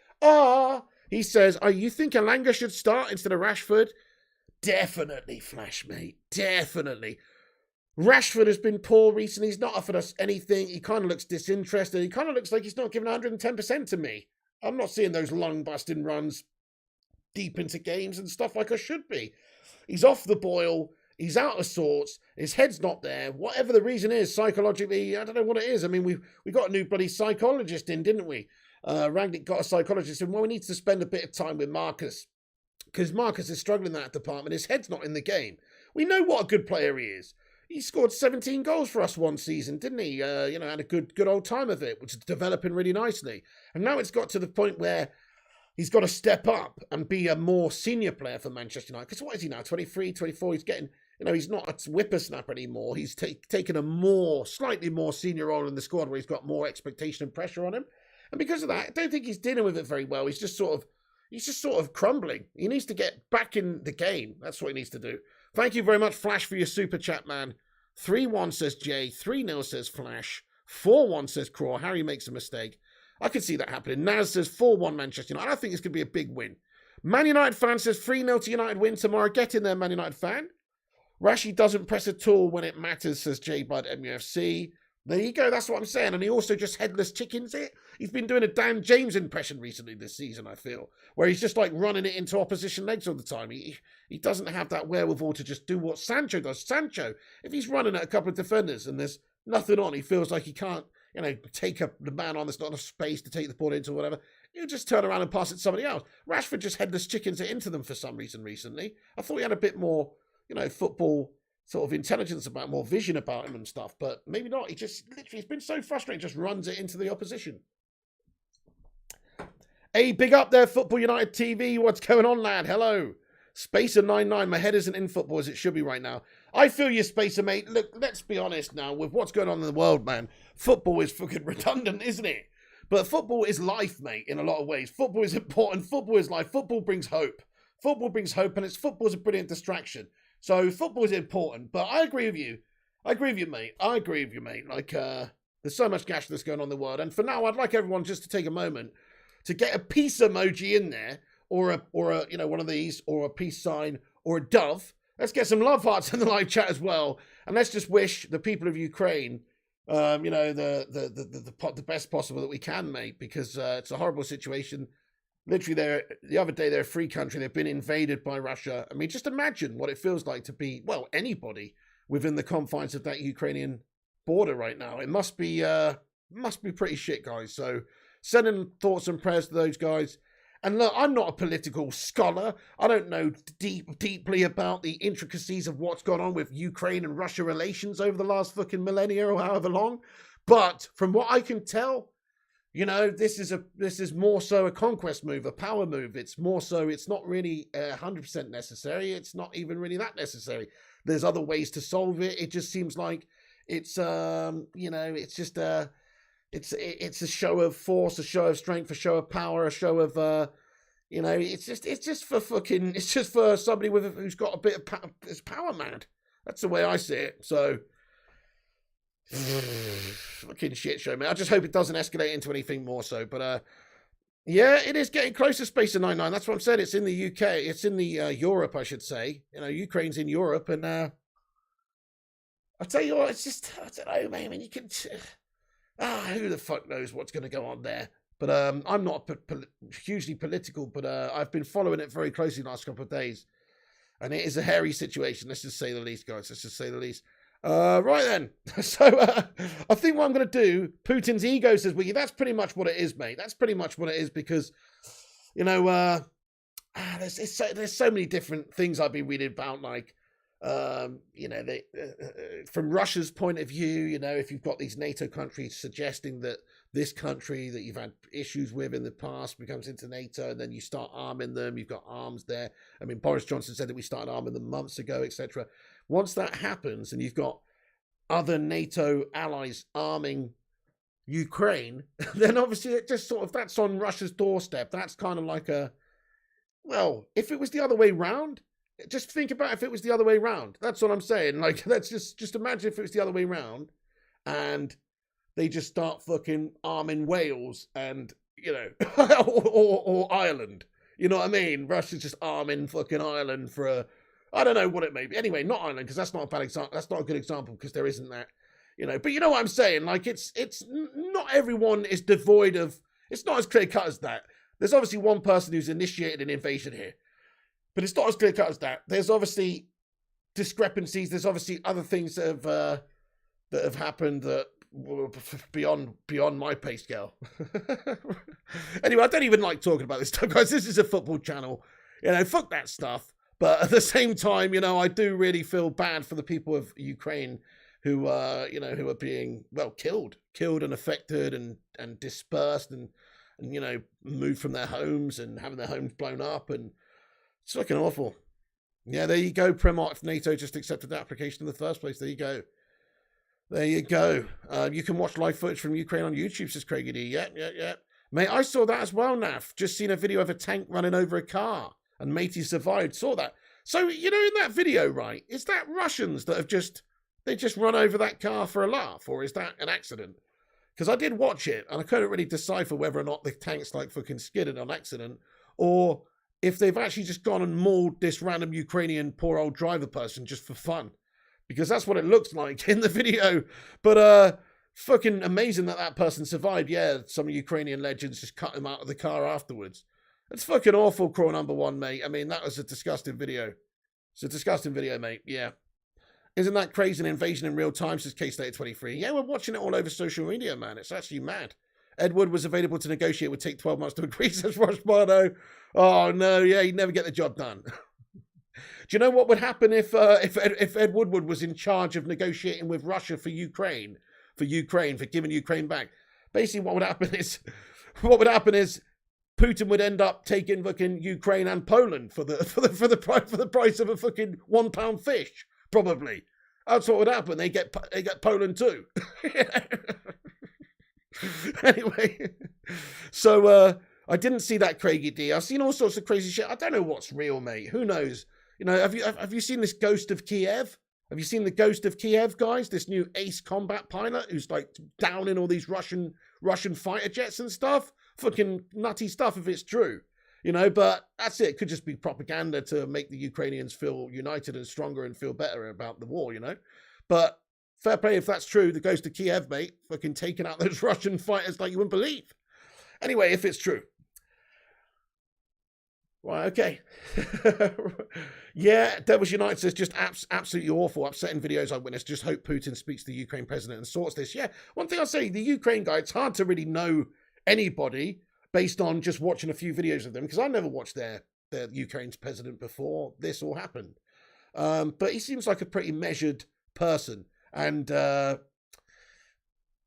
He says, you think Elanga should start instead of Rashford? Definitely, Flash, mate. Definitely. Rashford has been poor recently. He's not offered us anything. He kind of looks disinterested. He kind of looks like he's not giving 110% to me. I'm not seeing those long busting runs deep into games and stuff like I should be. He's off the boil. He's out of sorts. His head's not there. Whatever the reason is, psychologically, I don't know what it is. I mean, we got a new bloody psychologist in, didn't we? Rangnick got a psychologist in. Well, we need to spend a bit of time with Marcus because Marcus is struggling in that department. His head's not in the game. We know what a good player he is. He scored 17 goals for us one season, didn't he? Had a good old time of it, which is developing really nicely. And now it's got to the point where he's got to step up and be a more senior player for Manchester United. Because what is he now, 23, 24? He's getting, he's not a whippersnapper anymore. He's taken a slightly more senior role in the squad where he's got more expectation and pressure on him. And because of that, I don't think he's dealing with it very well. He's just sort of crumbling. He needs to get back in the game. That's what he needs to do. Thank you very much, Flash, for your super chat, man. 3-1 says Jay, 3-0 says Flash, 4-1 says Craw. Harry makes a mistake. I could see that happening. Naz says 4-1 Manchester United. I think it's going to be a big win. Man United fan says 3-0 to United win tomorrow. Get in there, Man United fan. Rashi doesn't press at all when it matters, says J Bud MUFC. There you go, that's what I'm saying. And he also just headless chickens it. He's been doing a Dan James impression recently this season, I feel, where he's just like running it into opposition legs all the time. He doesn't have that wherewithal to just do what Sancho does. Sancho, if he's running at a couple of defenders and there's nothing on, he feels like he can't, take up the man on, there's not enough space to take the ball into or whatever. He'll just turn around and pass it to somebody else. Rashford just headless chickens it into them for some reason recently. I thought he had a bit more, football sort of intelligence about, more vision about him and stuff, but maybe not. He just literally, it's been so frustrating, just runs it into the opposition. Hey, big up there, Football United TV. What's going on, lad? Hello. Spacer99, my head isn't in football as it should be right now. I feel you, Spacer, mate. Look, let's be honest now, with what's going on in the world, man. Football is fucking redundant, isn't it? But football is life, mate, in a lot of ways. Football is important. Football is life. Football brings hope. Football brings hope, and football's a brilliant distraction. So football is important, but I agree with you. Mate. Like, there's so much gash that's going on in the world. And for now, I'd like everyone just to take a moment to get a peace emoji in there, or a one of these, or a peace sign, or a dove. Let's get some love hearts in the live chat as well. And let's just wish the people of Ukraine, the best possible that we can, mate, because it's a horrible situation. Literally, the other day, they're a free country. They've been invaded by Russia. I mean, just imagine what it feels like to be, anybody within the confines of that Ukrainian border right now. It must be pretty shit, guys. So sending thoughts and prayers to those guys. And look, I'm not a political scholar. I don't know deeply about the intricacies of what's gone on with Ukraine and Russia relations over the last fucking millennia or however long. But from what I can tell, this is more so a conquest move, a power move. It's more so, it's not really 100% necessary. It's not even really that necessary. There's other ways to solve it. It just seems like it's it's a show of force, a show of strength, a show of power, a show of it's just for somebody who's got a bit of is power mad. That's the way I see it. So. Fucking shit show, man. I just hope it doesn't escalate into anything more so. But yeah, it is getting closer, Spacer 99. That's what I'm saying. It's in the UK. It's in the Europe, I should say. Ukraine's in Europe, and I tell you what, it's just, I don't know, man. I mean, you can who the fuck knows what's going to go on there. But I'm not hugely political, but I've been following it very closely the last couple of days, and it is a hairy situation. Let's just say the least, guys. Let's just say the least. Right then. So I think what I'm going to do, Putin's ego says, well, that's pretty much what it is, mate. That's pretty much what it is because, there's so many different things I've been reading about, like, from Russia's point of view, if you've got these NATO countries suggesting that this country that you've had issues with in the past becomes into NATO, and then you start arming them, you've got arms there. I mean, Boris Johnson said that we started arming them months ago, etc. Once that happens and you've got other NATO allies arming Ukraine, then obviously it just sort of, that's on Russia's doorstep. That's kind of like if it was the other way round, just think about if it was the other way round. That's what I'm saying. Like, let's just imagine if it was the other way round and they just start fucking arming Wales and, or Ireland. You know what I mean? Russia's just arming fucking Ireland for I don't know what it may be. Anyway, not Ireland, because that's not a bad example. That's not a good example because there isn't that, But you know what I'm saying? Like, it's not everyone is devoid of. It's not as clear cut as that. There's obviously one person who's initiated an invasion here, but it's not as clear cut as that. There's obviously discrepancies. There's obviously other things that have happened that were beyond my pay scale. Anyway, I don't even like talking about this stuff, guys. This is a football channel. Fuck that stuff. But at the same time, I do really feel bad for the people of Ukraine who who are being, killed and affected and dispersed and moved from their homes and having their homes blown up, and it's fucking awful. Yeah, there you go, Primark. If NATO just accepted the application in the first place, there you go. There you go. You can watch live footage from Ukraine on YouTube, says Craigie D. Yeah. Mate, I saw that as well, Naf. Just seen a video of a tank running over a car, and matey survived. Saw that. So, in that video, right, is that Russians that have just run over that car for a laugh, or is that an accident? Because I did watch it, and I couldn't really decipher whether or not the tank's fucking skidded on accident, or if they've actually just gone and mauled this random Ukrainian poor old driver person just for fun. Because that's what it looks like in the video. But fucking amazing that person survived. Yeah, some Ukrainian legends just cut him out of the car afterwards. It's fucking awful, Crawl number 1, mate. I mean, that was a disgusting video. It's a disgusting video, mate. Yeah. Isn't that crazy? An invasion in real time, says K-State23. Yeah, we're watching it all over social media, man. It's actually mad. Edward was available to negotiate. It would take 12 months to agree, says Roshmano. Oh, no, yeah, he'd never get the job done. Do you know what would happen if Ed Woodward was in charge of negotiating with Russia for Ukraine, for giving Ukraine back? Basically, what would happen is Putin would end up taking fucking Ukraine and Poland for the price of a fucking £1 fish, probably. That's what would happen. They get Poland too. Anyway, so I didn't see that, Craigie D. I've seen all sorts of crazy shit. I don't know what's real, mate. Who knows? Have you seen this Ghost of Kiev? Have you seen the Ghost of Kiev, guys? This new ace combat pilot who's downing all these Russian fighter jets and stuff. Fucking nutty stuff if it's true, but that's it. It could just be propaganda to make the Ukrainians feel united and stronger and feel better about the war, But fair play if that's true. The Ghost of Kiev, mate, fucking taking out those Russian fighters like you wouldn't believe. Anyway, if it's true. Right, okay. Yeah, Devils United says just absolutely awful, upsetting videos I witnessed. Just hope Putin speaks to the Ukraine president and sorts this. Yeah, one thing I'll say, the Ukraine guy, it's hard to really know anybody based on just watching a few videos of them, because I never watched their Ukraine's president before this all happened. But he seems like a pretty measured person, and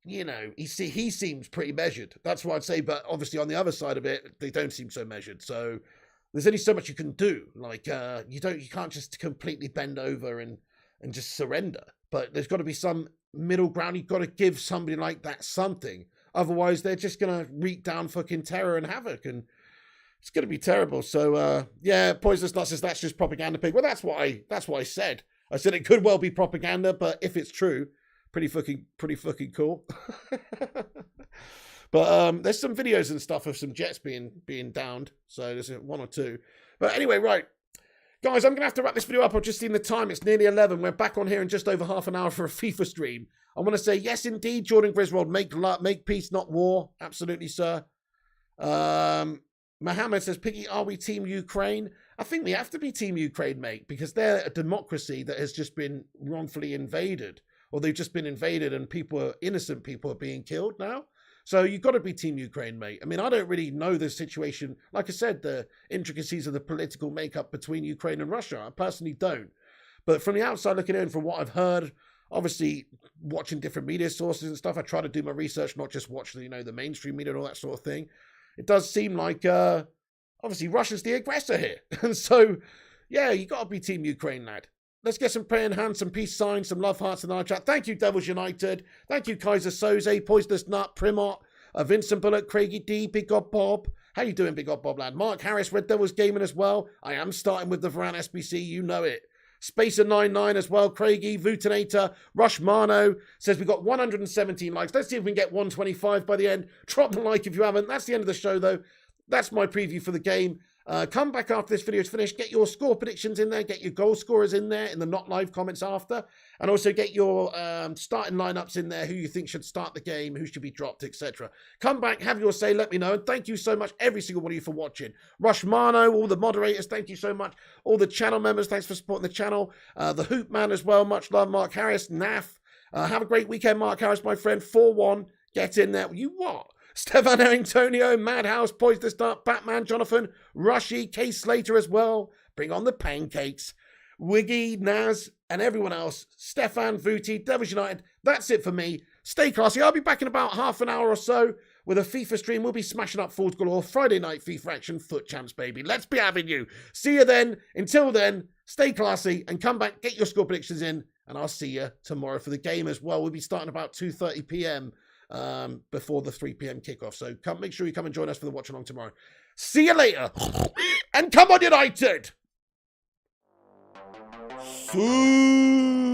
he seems pretty measured. That's what I'd say. But obviously on the other side of it, they don't seem so measured. So there's only so much you can do. You can't just completely bend over and just surrender. But there's got to be some middle ground. You've got to give somebody like that something. Otherwise, they're just going to wreak down fucking terror and havoc, and it's going to be terrible. So, yeah, Poisonous Nut says that's just propaganda pig. Well, that's what I said. I said it could well be propaganda, but if it's true, pretty fucking cool. But there's some videos and stuff of some jets being downed. So there's one or two. But anyway, right. Guys, I'm going to have to wrap this video up. I've just seen the time. It's nearly 11. We're back on here in just over half an hour for a FIFA stream. I want to say, yes, indeed, Jordan Griswold, make peace, not war. Absolutely, sir. Mohammed says, Piggy, are we Team Ukraine? I think we have to be Team Ukraine, mate, because they're a democracy that has just been wrongfully invaded, or they've just been invaded and innocent people are being killed now. So you've got to be Team Ukraine, mate. I mean, I don't really know the situation. Like I said, the intricacies of the political makeup between Ukraine and Russia. I personally don't. But from the outside looking in, from what I've heard, obviously watching different media sources and stuff, I try to do my research, not just watch the mainstream media and all that sort of thing. It does seem like, obviously, Russia's the aggressor here. And so, yeah, you got to be Team Ukraine, lad. Let's get some praying hands, some peace signs, some love hearts in our chat. Thank you, Devils United. Thank you, Kaiser Soze, Poisonous Nut, Primot, Vincent Bullock, Craigie D, Big God Bob. How you doing, Big God Bob, lad? Mark Harris, Red Devils Gaming as well. I am starting with the Varane SBC, you know it. Spacer99 as well, Craigie, Vutinator, Rushmano says we've got 117 likes. Let's see if we can get 125 by the end. Drop the like if you haven't. That's the end of the show, though. That's my preview for the game. Come back after this video is finished. Get your score predictions in there. Get your goal scorers in there in the not live comments after. And also get your starting lineups in there. Who you think should start the game, who should be dropped, etc. Come back, have your say, let me know. And thank you so much, every single one of you, for watching. Rushmano, all the moderators, thank you so much. All the channel members, thanks for supporting the channel. The Hoop Man as well, much love. Mark Harris, Naf. Have a great weekend, Mark Harris, my friend. 4-1. Get in there. You what? Stefano Antonio, Madhouse, Poised to Start, Batman, Jonathan, Rushy, Case Slater as well. Bring on the pancakes. Wiggy, Naz, and everyone else. Stefan, Vuti, Devils United. That's it for me. Stay classy. I'll be back in about half an hour or so with a FIFA stream. We'll be smashing up Fools Galore. Friday night FIFA action. Foot champs, baby. Let's be having you. See you then. Until then, stay classy and come back. Get your score predictions in. And I'll see you tomorrow for the game as well. We'll be starting about 2:30 p.m. Before the 3 p.m. kickoff. So make sure you come and join us for the watch along tomorrow. See you later. And come on, United! See